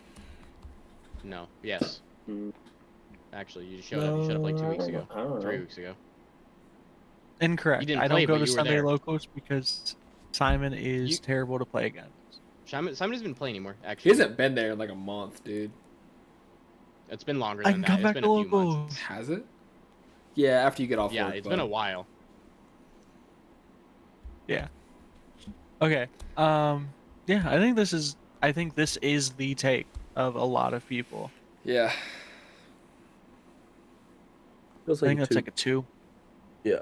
No. Yes. Mm. Actually, you showed up. You showed up like 2 weeks ago. I don't know. 3 weeks ago. Incorrect. You didn't I play, don't go but to you were Sunday there. locals because Simon is You- terrible to play against. Simon doesn't even play anymore. He Actually, hasn't been there in like a month, dude. it's been longer I than can that. come It's back been to a few months. locals. Has it? Yeah, after you get off Yeah, work. it's been a while. Yeah. Okay. Yeah, I think this is the take of a lot of people. Yeah. Feels I like think a that's two. like a 2. Yeah.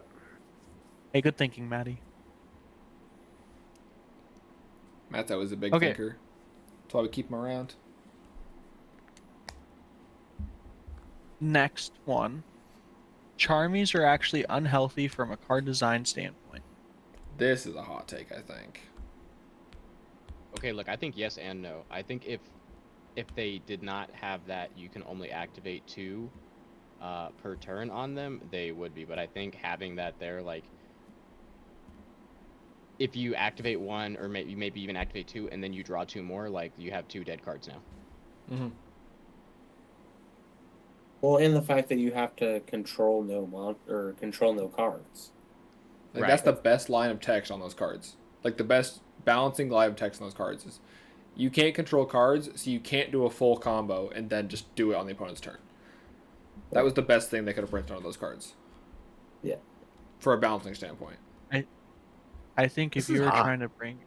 Hey, good thinking, Maddie. Matt's always a big Okay. thinker. That's why we keep him around. Next one. Charmies are actually unhealthy from a card design standpoint. This is a hot take, I think. Okay, look, I think yes and no. I think if they did not have that, you can only activate 2 per turn on them, they would be. But I think having that there, like, if you activate 1 or maybe even activate 2 and then you draw 2 more, like, you have 2 dead cards now. Mm-hmm. Well, and the fact that you have to control control no cards. Like, Right. that's the best line of text on those cards. Like, the best balancing line of text on those cards is you can't control cards, so you can't do a full combo and then just do it on the opponent's turn. That was the best thing they could have printed on those cards. Yeah. For a balancing standpoint. I think if This is you were hot. trying to bring,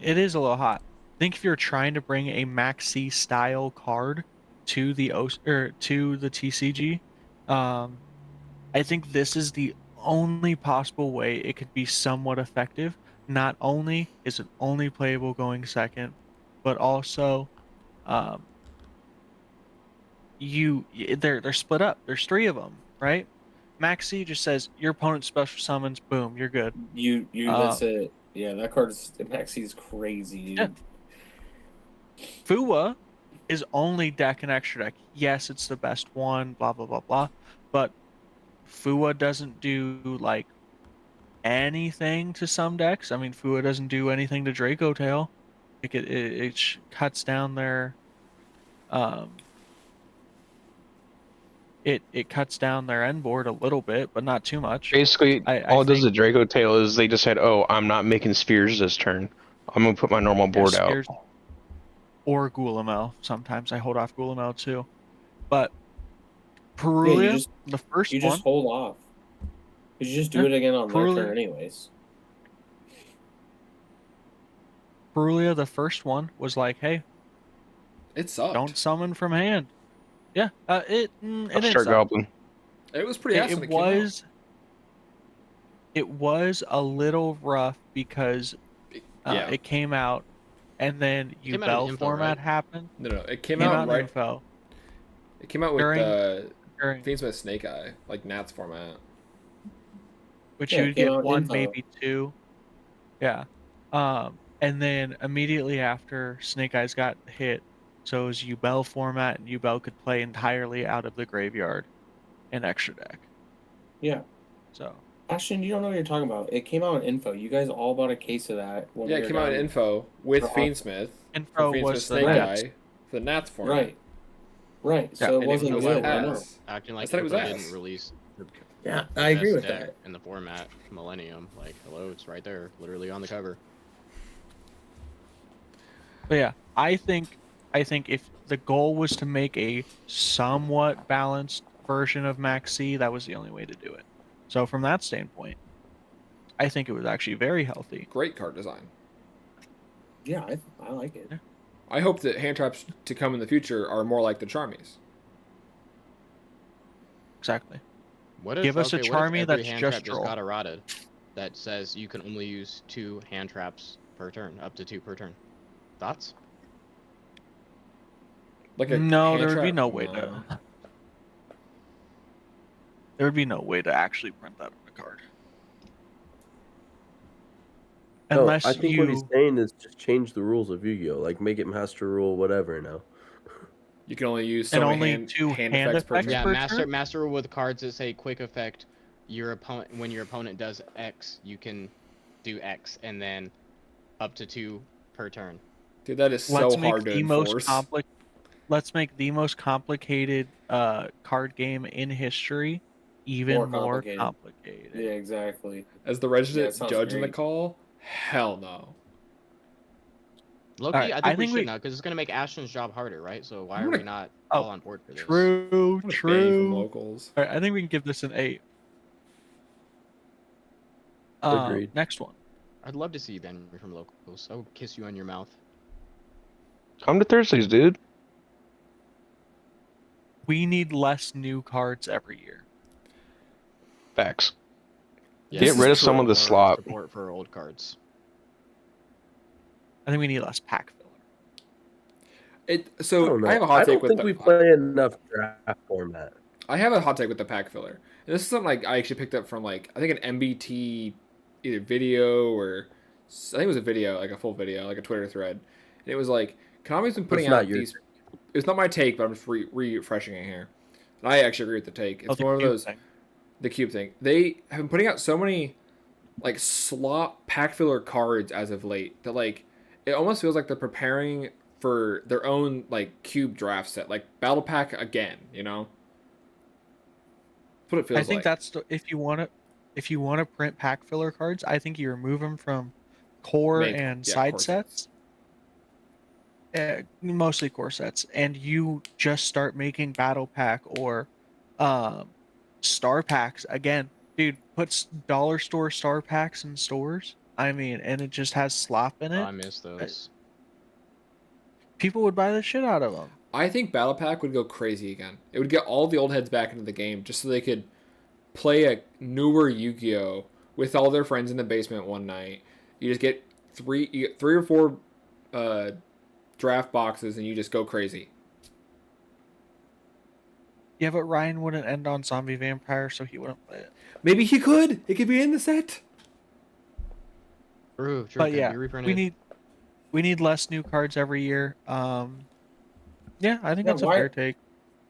it is a little hot. I think if you're trying to bring a Maxi style card to the to the TCG, I think this is the only possible way it could be somewhat effective. Not only is it only playable going second, but also, they're split up. There's 3 of them, right? Maxi just says your opponent special summons, boom, you're good. That's it. Yeah, that card's Maxi's crazy, dude. Yeah. Fua is only deck and extra deck. Yes, it's the best one, blah blah blah blah, but Fua doesn't do like anything to some decks. I mean, Fua doesn't do anything to Draco Tail. Like it cuts down their it cuts down their end board a little bit, but not too much. Basically, I all it does think to Draco Tail is they just said, "Oh, I'm not making spheres this turn. I'm gonna put my normal board out." Spears or Gulamel. Sometimes I hold off Gulamel too, but Perulia, the first You one. just hold off. You just do Yeah, it again on their Perulia- turn, anyways. Perulia, the first one was like, hey, It sucked. don't summon from hand. Yeah, it I'll didn't start suck. goblin. It was pretty awesome. It was it was a little rough because Yeah. it came out, and then came out in Yubel info, format right? happened. No, it came Came out out in right. info It came out with during the during Fiends with Snake Eye, like Nat's format. which Yeah, you it would came get out in one, info. maybe two. Yeah. And then immediately after Snake Eyes got hit, so it was Yubel format, and Yubel could play entirely out of the graveyard in extra deck. Yeah. So Ashton, you don't know what you're talking about. It came out in info. You guys all bought a case of that when Yeah, we it were came out in down. info with for Fiendsmith for info Fiendsmith was the Snake Nats. Eye for the Nats format. Right. Right. Yeah. So it And it wasn't was good. I know. ass. Acting like said it was info ass. didn't release Yeah, the I agree best with deck that. in the format, Millennium. Like, hello, it's right there, literally on the cover. But yeah, I think if the goal was to make a somewhat balanced version of Max C, that was the only way to do it. So from that standpoint, I think it was actually very healthy. Great card design. Yeah, I like it. Yeah. I hope that hand traps to come in the future are more like the Charmies. Exactly. What if Give us a okay, what if Charmy every that's hand just trap just troll. got errated that says you can only use 2 hand traps per turn, up to 2 per turn? Thoughts? Like a No, hand there would be trap? no way to. There would be no way to actually print that on a card. No, Unless I think what he's you saying is just change the rules of Yu-Gi-Oh. Like make it master rule, whatever. Now. You can only use and so only many two hand hand effects per effects turn. Yeah, per master turn? master with cards that say quick effect. Your opponent, when your opponent does X, you can do X, and then up to 2 per turn. Dude, that is so Let's make hard to the most enforce. let's make the most complicated card game in history even more complicated. Yeah, exactly. As the Yeah, resident it sounds judge in the great. call, hell no. Loki, Alright, I think we should now because it's gonna make Ashton's job harder, right? So why are we not all on board for this? True, I'm gonna ban you from true. locals. Alright, I think we can give this an 8. Agreed. Next one. I'd love to see you ban me from locals. I would kiss you on your mouth. Come to Thursdays, dude. We need less new cards every year. Facts. Yeah, Get rid of some of the more slop. support for old cards. I think we need less pack filler. I So don't know. I have a hot I take don't with think the, we play enough draft format. I have a hot take with the pack filler. And this is something like I actually picked up from like I think an MBT either video or I think it was a video, like a full video, like a Twitter thread. And it was like Konami's been putting It's not out your these. It's not my take, but I'm just refreshing it here. And I actually agree with the take. It's the one of cube those thing. the cube thing. They have been putting out so many like slot pack filler cards as of late that like it almost feels like they're preparing for their own like cube draft set, like battle pack again. You know, that's what it feels I think like. that's if you want to print pack filler cards, I think you remove them from core and side core sets. Mostly core sets, and you just start making battle pack or star packs again. Dude, put dollar store star packs in stores. I mean, and it just has slop in Oh, it. I miss those. People would buy the shit out of them. I think battle pack would go crazy again. It would get all the old heads back into the game just so they could play a newer Yu-Gi-Oh with all their friends in the basement one night. You just get three or four draft boxes and you just go crazy. Yeah, but Ryan wouldn't end on zombie vampire, so he wouldn't play it. Maybe he could. It could be in the set. True. But Could yeah, be reprinted. we need less new cards every year. Yeah, I think Yeah, that's a fair take.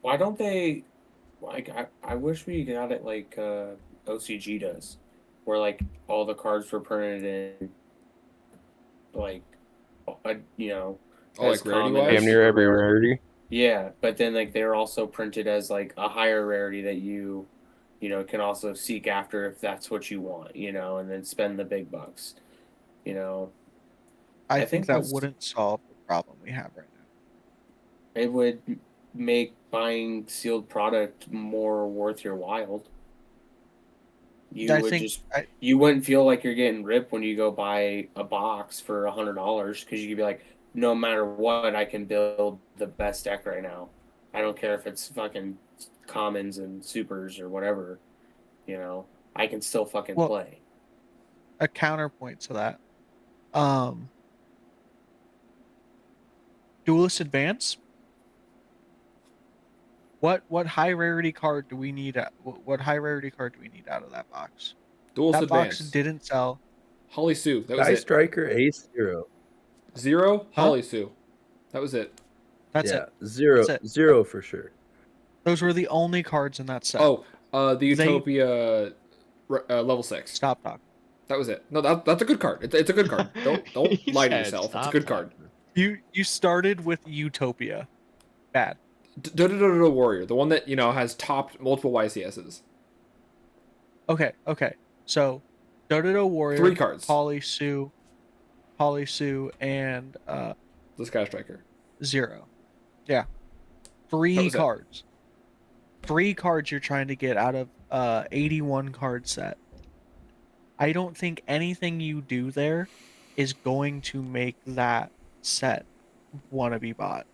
Why don't they? Like, I wish we got it like OCG does, where like all the cards were printed in, like, you know, Oh, as like rarity common wise? Damn near every rarity. Yeah, but then like they're also printed as like a higher rarity that you know, can also seek after if that's what you want, you know, and then spend the big bucks, you know. I think think that that's- wouldn't solve the problem we have right now. It would make buying sealed product more worth your while. You wouldn't feel like you're getting ripped when you go buy a box for $100 because you could be like, no matter what, I can build the best deck right now. I don't care if it's fucking commons and supers or whatever, you know. I can still fucking Well, play. a counterpoint to that. Um, Duelist Advance. What high rarity card do we need? What high rarity card do we need out of that box? Duelist That box Advance. didn't sell. Holly Sue. That was Sky it. Striker Ace Zero. 0. Huh? Holly Sue. That was it. That's Yeah, it. zero, That's it. zero for sure. Those were the only cards in that set. Oh, the They- Utopia level 6. Stop talking. That was it. No, that's a good card. It's a good card. Don't He lie to said, yourself. It's a "Stop good card. talking." You started with Utopia. Bad. Warrior, the one that has topped multiple YCSs. Okay. So, Dodo Warrior, 3 cards. Holly Sue, and The Sky Striker. 0. Yeah. That 3 was it. cards. 3 cards you're trying to get out of 81 card set. I don't think anything you do there is going to make that set want to be bought.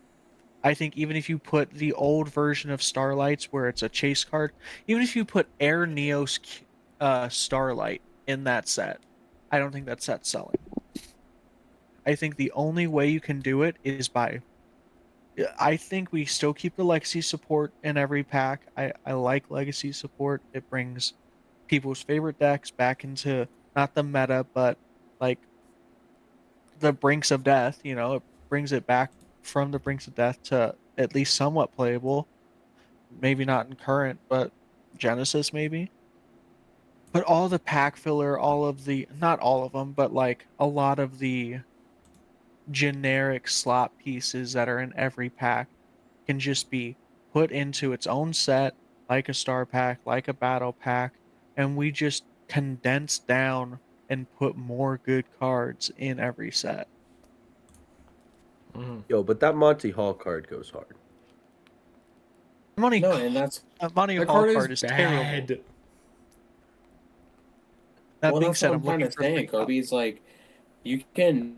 I think even if you put the old version of Starlights where it's a chase card, even if you put Air Neos Starlight in that set, I don't think that set's selling. I think the only way you can do it is by... I think we still keep the Legacy support in every pack. I like Legacy support. It brings people's favorite decks back into not the meta, but like the brinks of death. It brings it back from the brinks of death to at least somewhat playable. Maybe not in current, but Genesis maybe. But all the pack filler, not all of them, but like a lot of the generic slot pieces that are in every pack can just be put into its own set, like a star pack, like a battle pack, and we just condense down and put more good cards in every set. Yo, but that Monty Hall card goes hard. Money No, and that's Money That Hall card card is is terrible. bad. That well, being that's said, what I'm I'm trying looking to for say, three Cobey. It's like you can,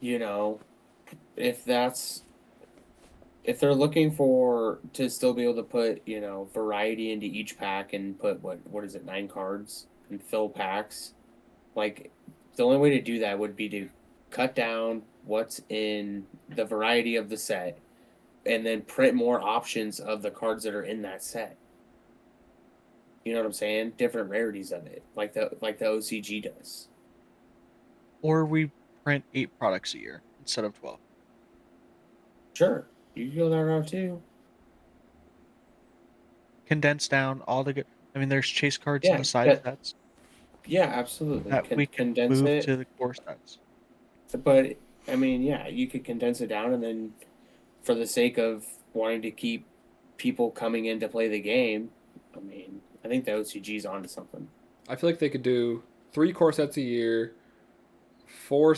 if they're looking to still be able to put variety into each pack and put what is it 9 cards and fill packs, like the only way to do that would be to cut down what's in the variety of the set and then print more options of the cards that are in that set. You know what I'm saying? Different rarities of it, like the OCG does. Or we print 8 products a year instead of 12. Sure, you can go that route too. Condense down all the good. I mean, there's chase cards in Yeah, the side sets Yeah, absolutely. that we can condense move it, to the core sets. but I mean, yeah, you could condense it down, and then for the sake of wanting to keep people coming in to play the game, I mean, I think the OCG's onto something. I feel like they could do 3 core sets a year, 4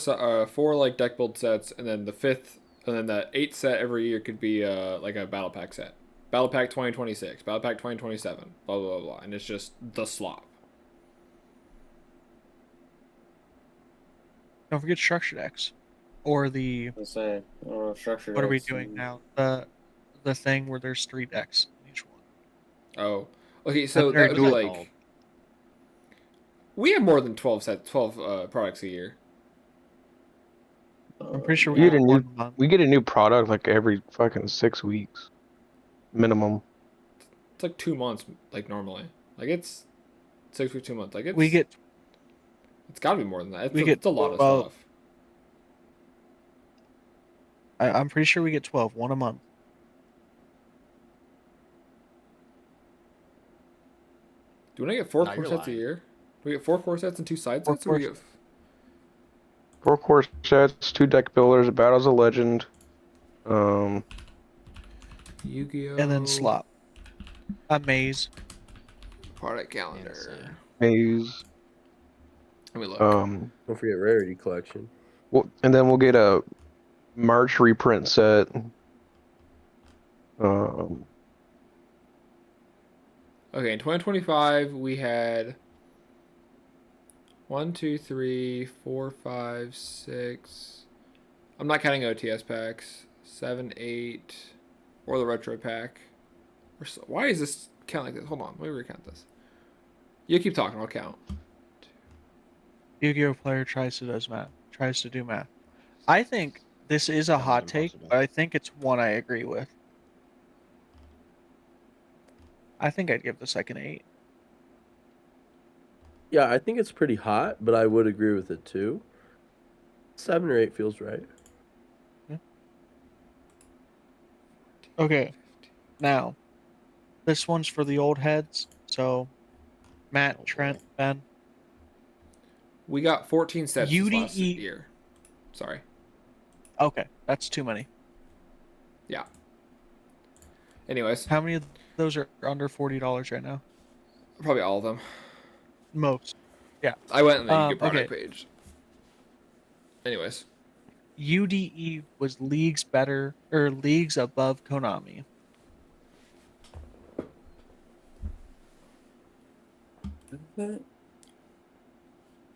like deck build sets, and then the 5th, and then the 8th set every year could be like a battle pack set. Battle pack 2026, battle pack 2027, blah blah blah blah, and it's just the slop. Don't forget structure decks, or the Let's say, structure. what are we decks doing and- now? The thing where there's 3 decks in each one. Oh, okay, so very that would be What's like that called? we have more than 12 products a year. I'm pretty sure We we get get a new- one month. We get a new product like every fucking 6 weeks, minimum. It's like 2 months, like normally. Like it's 6 weeks, 2 months. Like it's We get It's got to be more than that. we get It's a lot of 12. stuff. I'm pretty sure we get 12, one a month. Do we not get 4 No, core you're sets a lying. year? Do we get 4 core sets and 2 side 4 sets? Or we core get 4 core sets, 2 deck builders, a Battles of Legend. Yugioh And then slop. A maze. product Insane. calendar? Maze. Let me look. Don't forget Rarity Collection. And then we'll get a March reprint set. Okay, in 2025 we had 1, 2, 3, 4, 5, 6. I'm not counting OTS packs. 7, 8, or the retro pack. Why is this count like this? Hold on, let me recount this. You keep talking, I'll count. 2, Yu-Gi-Oh player tries to do math. I think this is a That was hot take, impossible. but I think it's one I agree with. I think I'd give the second 8. Yeah, I think it's pretty hot, but I would agree with it too. 7 or 8 feels right. Yeah. Okay, now this one's for the old heads. So Matt, Oh Trent, boy. Ben, We got 14 sets this last UDE. year. Sorry. Okay, that's too many. Yeah. Anyways, How many of those are under $40 right now? probably all of them. Most. Yeah. I went on the Yu-Gi-Oh Okay. product page. Anyways, UDE was leagues better or leagues above Konami.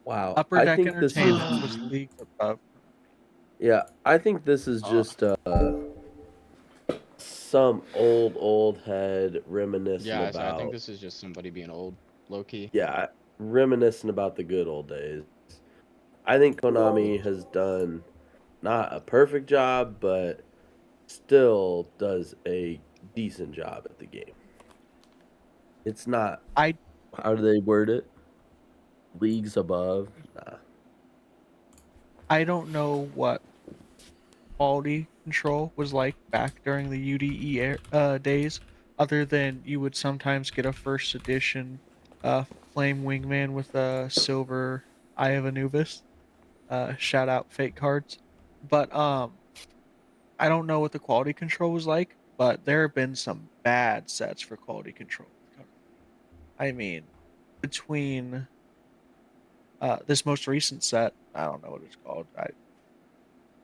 Wow. Upper I Deck think this is Entertainment was leagues above Konami. yeah, I think this is Oh. just some old head reminiscing Yeah, so I think about this is just somebody being old, low key. yeah, reminiscing about the good old days. I think Konami has done not a perfect job, but still does a decent job at the game. It's not I how do they word it? Leagues above. Nah. I don't know what quality control was like back during the days, other than you would sometimes get a first edition Flame Wingman with a silver Eye of Anubis. Shout out fake cards. But I don't know what the quality control was like, but there have been some bad sets for quality control with Konami. I mean, between this most recent set, I don't know what it's called.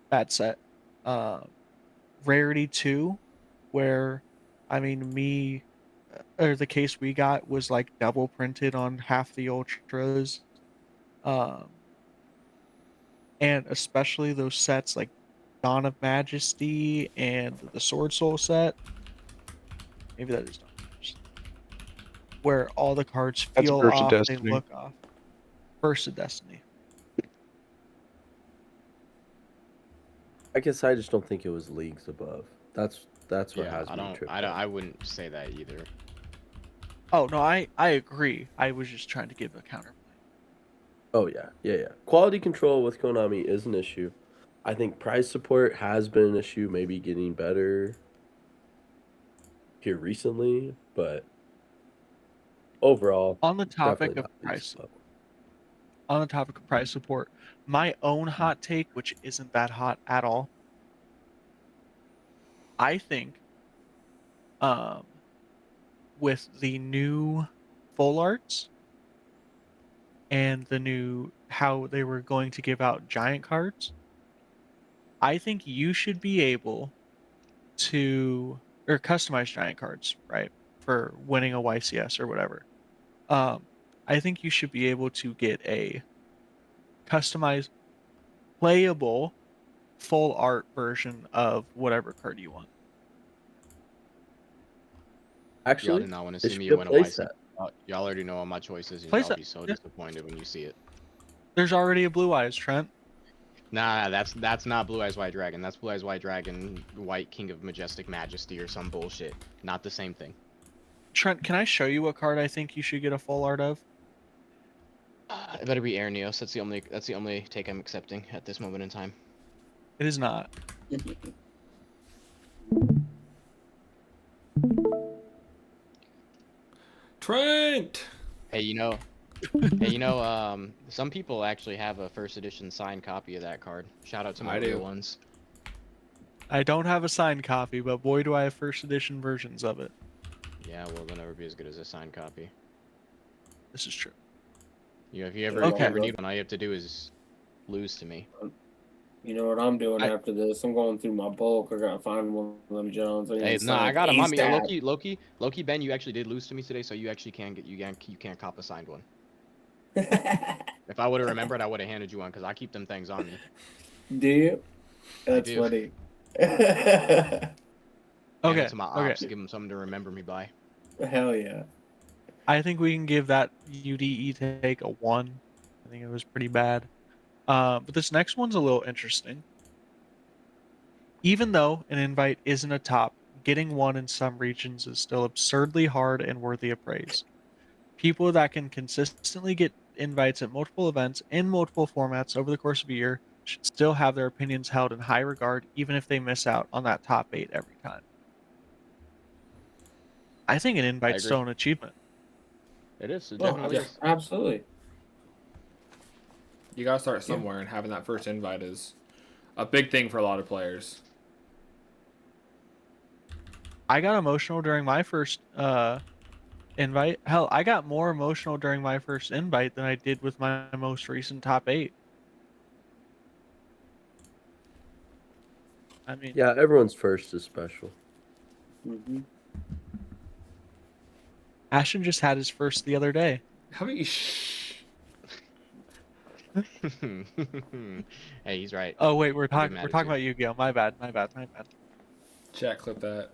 Bad set. Um, Rarity 2, where I mean me or the case we got was like double printed on half the ultras. Um, and especially those sets like Dawn of Majesty and the Sword Soul set. Maybe that is Dawn of Majesty. Where all the cards That's feel Burst of off, they Destiny. look off. First of Destiny. I guess I just don't think it was leagues above. That's what Yeah, has me tripped I up. wouldn't say that either. Oh no, I agree. I was just trying to give a counterpoint. Oh yeah. Quality control with Konami is an issue. I think price support has been an issue, maybe getting better here recently, but overall, On the topic definitely of not leagues price, above. on the topic of price support, my own hot take, which isn't that hot at all, I think um with the new full arts and the new how they were going to give out giant cards, I think you should be able to or customize giant cards, right? For winning a YCS or whatever. Um, I think you should be able to get a customized playable full art version of whatever card you want. Y'all Actually, do not want to it see should me be a win a YC. playset. Y'all already know all my choices, and y'all Playset. be so Yeah. disappointed when you see it. There's already a Blue Eyes, Trent. Nah, that's not Blue Eyes White Dragon. That's Blue Eyes White Dragon, White King of Majestic Majesty, or some bullshit. Not the same thing. Trent, can I show you what card I think you should get a full art of? It better be Air Neos. That's the only take I'm accepting at this moment in time. It is not. Trent. Hey, some people actually have a first edition signed copy of that card. Shout out to my I real do. ones. I don't have a signed copy, but boy, do I have first edition versions of it. Yeah, well, they'll never be as good as a signed copy. This is true. You know, if you ever Okay. need one, all you have to do is lose to me. You know what I'm doing I- after this? I'm going through my bulk. I gotta find one of them Jones. Hey, no, I got him on me. ASAP. Loki, Ben, you actually did lose to me today, so you actually can you can't cop a signed one. If I would have remembered, I would have handed you one because I keep them things on me. Do you? That's do. funny. Hand Okay. it to my ops, Okay. give them something to remember me by. Hell yeah. I think we can give that UDE take a 1. I think it was pretty bad. But this next one's a little interesting. Even though an invite isn't a top, getting one in some regions is still absurdly hard and worthy of praise. People that can consistently get invites at multiple events in multiple formats over the course of a year should still have their opinions held in high regard, even if they miss out on that top 8 every time. I think an I invite's agree. still an achievement. It is. It No, definitely is. absolutely. You gotta start somewhere, and having that first invite is a big thing for a lot of players. I got emotional during my first invite. Hell, I got more emotional during my first invite than I did with my most recent top 8. I mean, Yeah, everyone's first is special. Mm-hmm. Ashton just had his first the other day. How about you? Shh. Hey, he's right. Oh wait, we're I'll be talking mad we're at talking you. about Yu-Gi-Oh. My bad. Chat, clip that.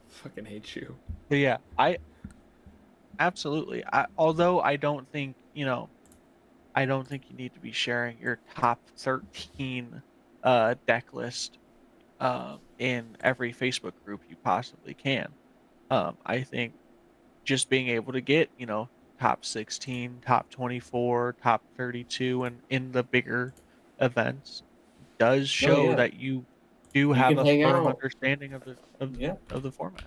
Fucking hate you. But yeah, I absolutely. Although I don't think, I don't think you need to be sharing your top 13 deck list in every Facebook group you possibly can. I think just being able to get, top 16, top 24, top 32 and in the bigger events does No, show yeah. that you do You have can a hang firm out. understanding of Yeah, the format.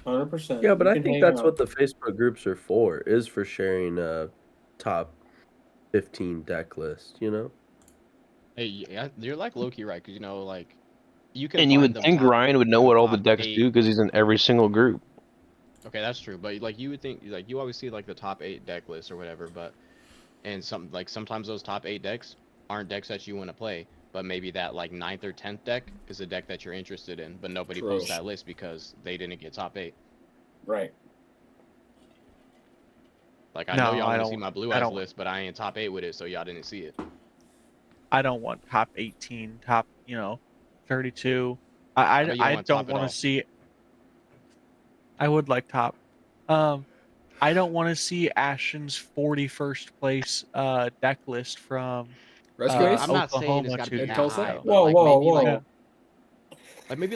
100%. Yeah, but You I can think hang that's out. what the Facebook groups are for, is for sharing a top 15 deck list, you know? Hey, yeah, you're like low key right, because like you can And you find would them think top Ryan would know what all the top decks 8. do because he's in every single group. Okay, that's true, but like you would think like you always see like the top 8 deck list or whatever, but and sometimes those top 8 decks aren't decks that you want to play, but maybe that like 9th or 10th deck is a deck that you're interested in, but nobody True. posts that list because they didn't get top 8. Right. Like I No, know y'all I want to see don't my blue I eyes don't list, but I ain't top 8 with it, so y'all didn't see it. I don't want top 18, top, 32. I bet you don't I want don't top at want to all. see. I would like top. I don't want to see Ashton's 41st place deck list from Rescue Ace? I'm not saying it's Oklahoma got to 2 be In that years Tulsa? high, ago. but Whoa, like whoa, maybe whoa.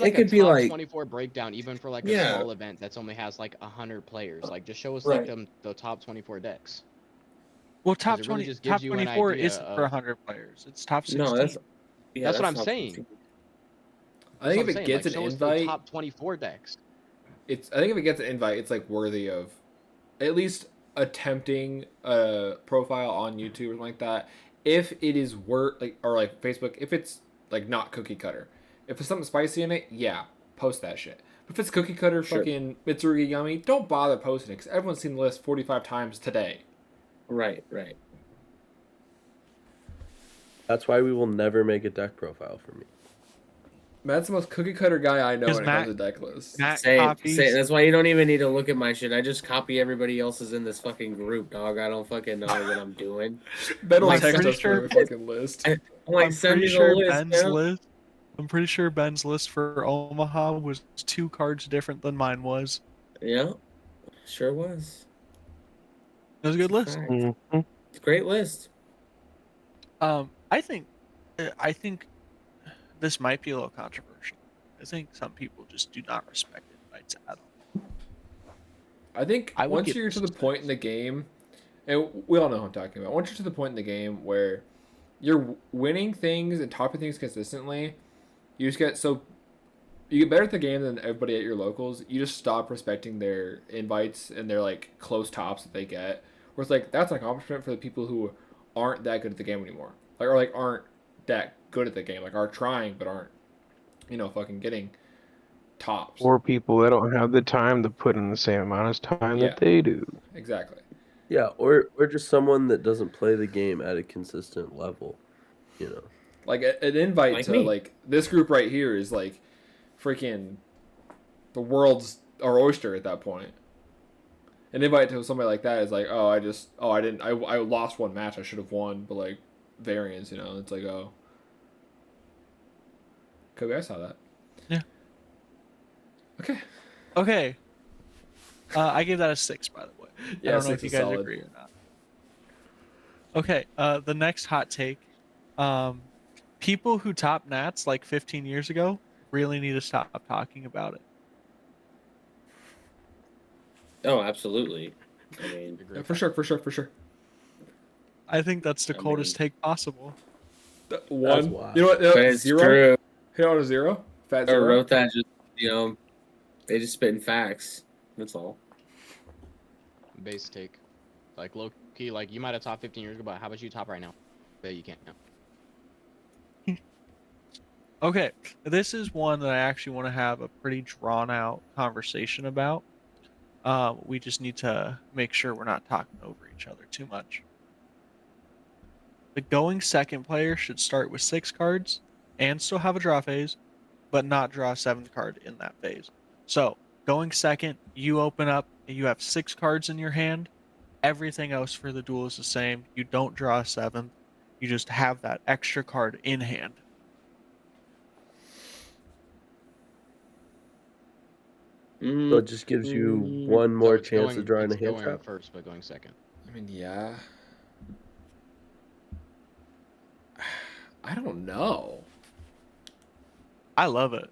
like It a could be top like, 24 breakdown, even for like a yeah, small event that's only has like 100 players. Like just show us right. like the top 24 decks, Well, because it really just gives top you an 24 idea isn't for of. 100 players. It's top No, 16. That's what that's I'm not saying. I That's think what if I'm it saying. gets Like an show us the invite, top 24 decks. I think if it gets an invite, it's like worthy of at least attempting a profile on YouTube or something like that. If it is or like Facebook, if it's like not cookie cutter, if there's something spicy in it, yeah, post that shit. But if it's cookie cutter, Sure. fucking Mitsurugi Yummy, don't bother posting it because everyone's seen the list 45 times today. Right. That's why we will never make a deck profile for me. Matt's the most cookie cutter guy I know Because when it comes to deck lists. Matt Say copies. that's why you don't even need to look at my shit. I just copy everybody else's in this fucking group, dog. I don't fucking know what I'm doing. Ben will Like, text pretty us for sure- the fucking list. I'm like, I'm send pretty me the sure list, Ben's man. list. I'm pretty sure Ben's list for Omaha was 2 cards different than mine was. Yeah, sure was. It was a good list. Fact. Mm-hmm. It's a great list. I think this might be a little controversial. I think some people just do not respect invites at all. I think I would once give you're this to the a point 6. in the game, and we all know who I'm talking about. Once you're to the point in the game where you're winning things and topping things consistently, you just get you get better at the game than everybody at your locals. You just stop respecting their invites and their like close tops that they get. Where it's like that's an accomplishment for the people who aren't that good at the game anymore, or like aren't that good at the game, like are trying but aren't, fucking getting tops. Or people that don't have the time to put in the same amount of time Yeah. that they do. Exactly. Yeah, or just someone that doesn't play the game at a consistent level, you know. Like an invite Like to me. like this group right here is like freaking the world's our oyster at that point. An invite to somebody like that is like, I lost one match I should have won, but like variance, it's like, oh, Cobey, I saw that. Yeah. Okay. Okay. I gave that a 6, by the way. Yeah, I don't know 6 if you is guys solid. agree or not. Okay, the next hot take. People who top Nats like 15 years ago really need to stop talking about it. Oh, absolutely. I mean, Agree. Yeah, for sure. I think that's the I coldest mean- take possible. One. wild. You know what? but it's 0. true. Hit on a 0. Fat I 0. wrote that just they just spitting facts. That's all. Base take. Like low key, like you might have top 15 years ago, but how about you top right now? But you can't. No. Okay, this is one that I actually want to have a pretty drawn out conversation about. We just need to make sure we're not talking over each other too much. The going second player should start with 6 cards and still have a draw phase, but not draw a 7th card in that phase. So, going second, you open up and you have 6 cards in your hand. Everything else for the duel is the same. You don't draw a 7th. You just have that extra card in hand. So it just gives you one more chance of drawing a hand going trap. first, but going second. I mean, yeah. I don't know. I love it.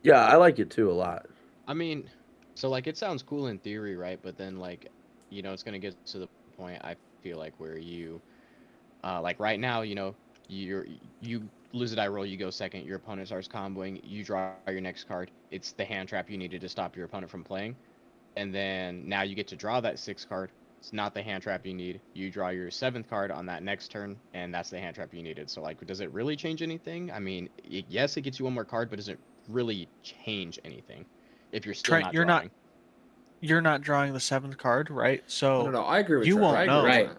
Yeah, I like it too a lot. I mean, so like it sounds cool in theory, right? But then like, it's gonna get to the point I feel like where you, like right now, you lose a die roll, you go second, your opponent starts comboing, you draw your next card. It's the hand trap you needed to stop your opponent from playing, and then now you get to draw that 6th card. It's not the hand trap you need. You draw your 7th card on that next turn, and that's the hand trap you needed. So like, does it really change anything? I mean, yes, it gets you one more card, but does it really change anything if you're still Trent, not you're drawing? you're not drawing the 7th card, right? So No, I agree with you Trent. won't I agree know. with Right. Trent.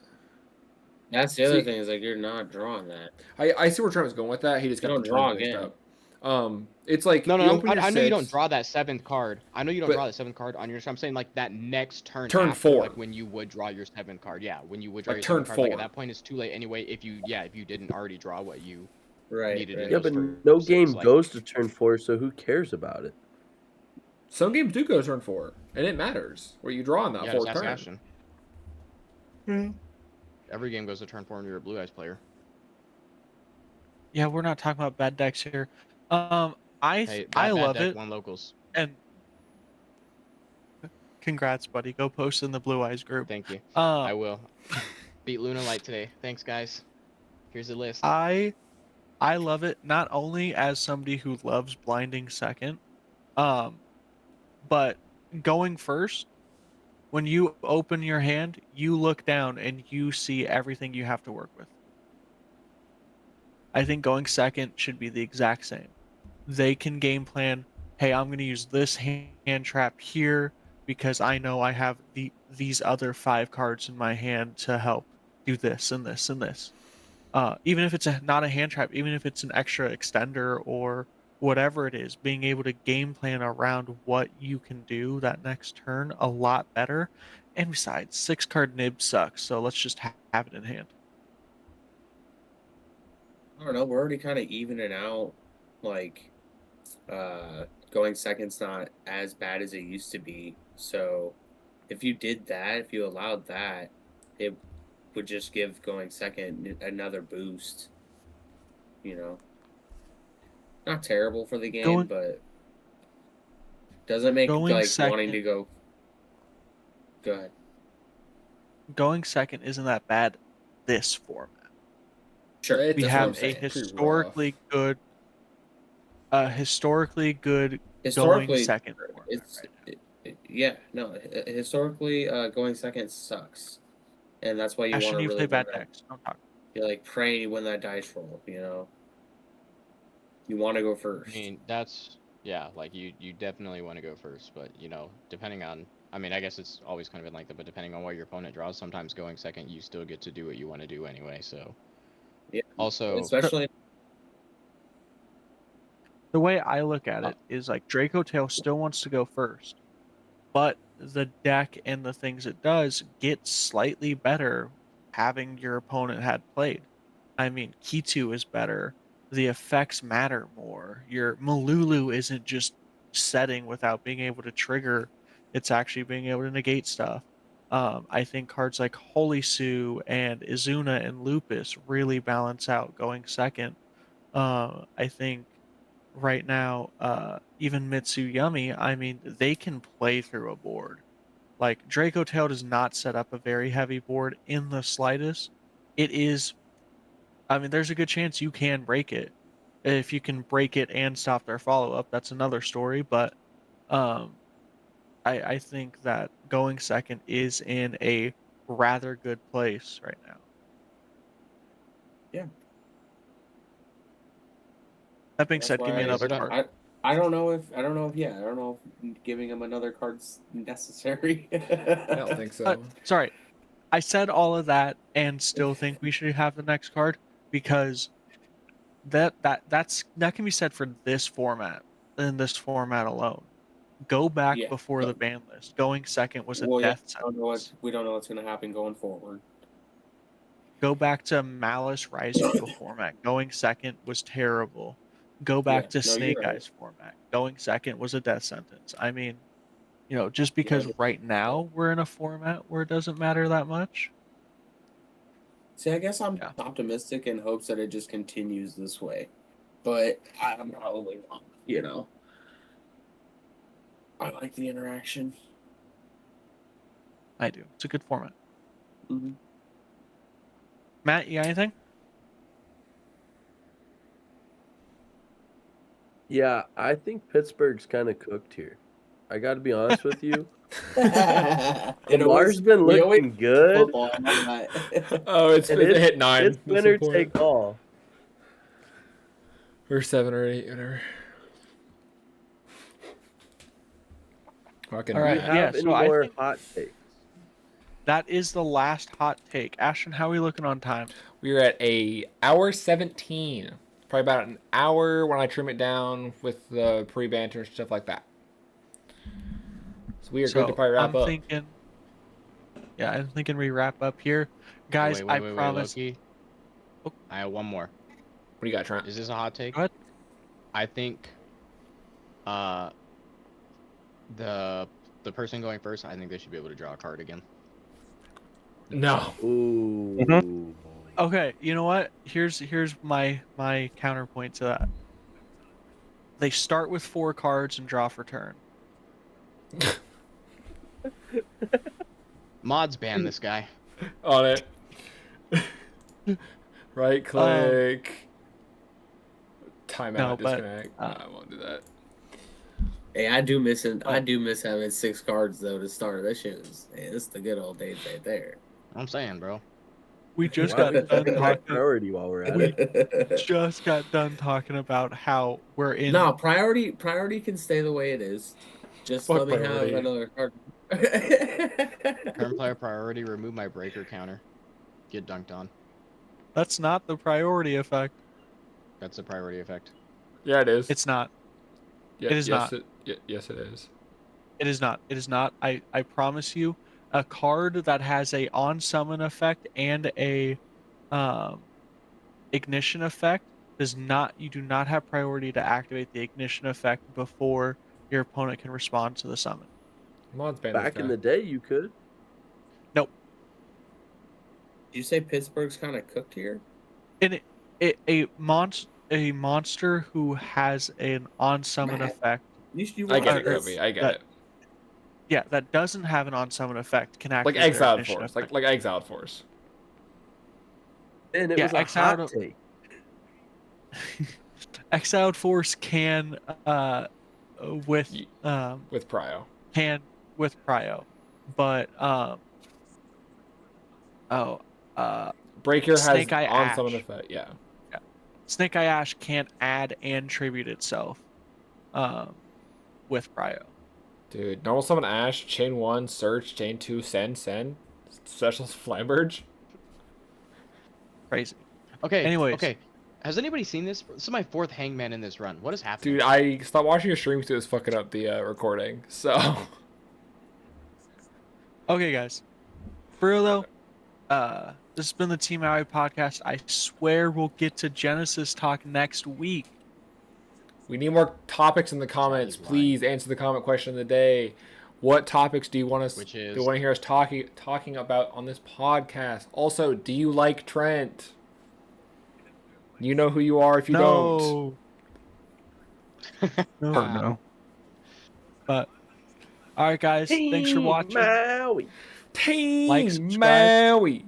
That's the other See- thing is like you're not drawing that. I see where Trent was going with that. He just You got don't the draw turns mixed again. up. It's like No, you open your I know you don't 6. draw that 7th card. I know you don't But- draw that 7th card on your. I'm saying like that next turn. Turn after, 4. Like when you would draw your 7th card. Yeah, when you would draw Like your turn 7th card. Like 4. at that point, it's too late anyway. If you didn't already draw what you Right. needed right. in Yeah, those but first no 6, game like- goes to turn 4, so who cares about it? Some games do go turn 4, and it matters where you draw on that Yeah, 4th just ask turn. Ashton. Every game goes to turn 4 when you're a Blue Eyes player. Yeah, we're not talking about bad decks here. I Hey, I bad love deck, it, 1 locals. and congrats, buddy. Go post in the Blue Eyes group. Thank you. I Uh, will. Beat Luna Light today. Thanks, guys. Here's the list. I love it not only as somebody who loves blinding second, but going first. When you open your hand, you look down and you see everything you have to work with. I think going second should be the exact same. They can game plan, hey, I'm going to use this hand trap here because I know I have these other 5 cards in my hand to help do this and this and this. Even if it's not a hand trap, even if it's an extra extender or whatever it is, being able to game plan around what you can do that next turn a lot better. And besides, 6 card nib sucks, so let's just have it in hand. I don't know. We're already kind of evening out. Like, going second's not as bad as it used to be. So, if you did that, if you allowed that, it would just give going second another boost. Not terrible for the game, but doesn't make going like second- wanting to go. Go ahead. Going second isn't that bad this format. Sure. It's We that's what I'm have a saying, pretty historically good going Historically, second format it's right now. yeah, no. Historically, going second sucks, and that's why you want Ashton, to you really play bad wanna- decks. Don't talk. You're like praying you win that dice roll. You want to go I first. mean, that's like you definitely want to go first, but depending on, I mean, I guess it's always kind of been like that, but depending on what your opponent draws, sometimes going second, you still get to do what you want to do anyway. So Yeah. also, Especially The way I look at it is like Draco Tail still wants to go first, but the deck and the things it does get slightly better having your opponent had played. I mean, Kitu is better. The effects matter more. Your Malulu isn't just setting without being able to trigger It's actually being able to negate stuff. I think cards like Holy Sue and Izuna and Lupus really balance out going second. I think right now, even Mitsuyami, I mean, they can play through a board. Like Draco Tail does not set up a very heavy board in the slightest. It is, I mean, there's a good chance you can break it. If you can break it and stop their follow up, that's another story. But um, I think that going second is in a rather good place right now. Yeah. That being That's said, give me why another Is it card. I don't know if giving him another card's necessary. I don't think so. Sorry, I said all of that and still think we should have the next card because that can be said for this format and this format alone. Go back Yeah. before the ban list. Going second was a Well, yeah, death sentence. we don't know what's going to happen going forward. Go back to Malice Rise Yugioh format. Going second was terrible. Go back to Yeah, no, you're Snake right. Eyes format. Going second was a death sentence. I mean, just Yeah, because right now we're in a format where it doesn't matter that much. See, I guess I'm Yeah. optimistic in hopes that it just continues this way, but I'm probably wrong. I like the interaction. I do. It's a good format. Mm-hmm. Matt, you got anything? Yeah, I think Pittsburgh's kind of cooked here. I got to be honest with you. Lamar's Lamar's been looking good. Football, I'm not. Oh, it's And hit 9. It's That's the winner point. take all. Or 7 or 8, whatever. Fucking All Do right, you yeah, have any so I more think- hot takes? That is the last hot take. Ashton, how are we looking on time? We're at a hour 17. Probably about an hour when I trim it down with the pre-banter and stuff like that. So we are good to probably wrap up. I'm thinking we wrap up here. Guys, wait, I promise. Loki. Oh. I have one more. What do you got, Trent? Is this a hot take? Go ahead. I think the person going first, I think they should be able to draw a card again. No. Ooh. Okay, you know what? Here's my counterpoint to that. They start with 4 cards and draw for turn. Mods ban this guy. On it. Right click. Timeout, No, but, disconnect. I won't do that. Hey, I do miss having 6 cards though to start. That shit was, it's the good old days right there. I'm saying, bro. We just Why got don't we done make it high talking. priority while we're at We it. just got done talking about how we're in. No, priority can stay the way it is. Just Fuck let me priority. have another card. Turn player priority, remove my breaker counter. Get dunked on. That's not the priority effect. That's the priority effect. Yeah, it is. It's not. Yeah, it is yes, not. Yes, it is. It is not. It is not. I promise you, a card that has a on summon effect and a ignition effect does not. You do not have priority to activate the ignition effect before your opponent can respond to the summon. Mods ban Back this in guy. the day, you could. Nope. Did you say Pittsburgh's kind of cooked here? And a monster who has an on summon Matt, effect. I get it, or- Cobey. I get that- it. Yeah, that doesn't have an on summon effect can activate Like their Exiled ignition Force. effect. Like Exiled Force. And it Yeah, was a Exiled- hot take. Exiled Force can with With Prio. with Prio, but Breaker has Snake Eye on Ash. summon effect. Yeah. Snake Eye Ash can't add and tribute itself with Prio. Dude, normal summon Ash, chain 1, search, chain 2, send, special Flamberge. Crazy. Okay. Anyways. Okay. Has anybody seen this? This is my 4th hangman in this run. What is happening? Dude, I stopped watching your streams because it was fucking up the recording. So. Okay, guys. For real though, this has been the Team Maui podcast. I swear we'll get to Genesis talk next week. We need more topics in the comments. He's lying. Please answer the comment question of the day. What topics do you want us? Which Do is you want to hear us talking about on this podcast? Also, do you like Trent? You know who you are if you don't. No. Or no. But all right, guys. Thanks for Team watching. Maui. Team subscribe. Maui.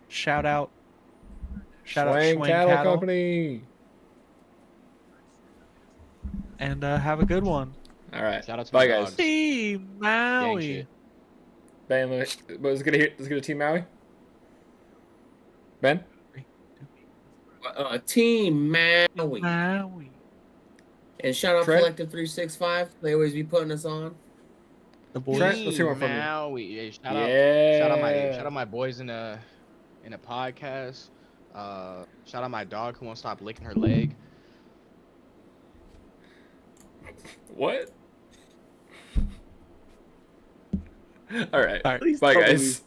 Shout out Schwang Schwang Cattle Cattle. Company. And have a good one. All right. Shout out to Bye, my guys. dogs. Team Gang Maui. shit. Ben, let's get a Team Maui. Ben. Team Maui. Maui. And shout out Trent? Collective 365. They always be putting us on. The boys. Trent, let's hear one Team from you. Maui. Yeah, Yeah. shout out my boys in a podcast. Shout out my dog who won't stop licking her leg. What? All right. All right. Please Bye, tell me guys.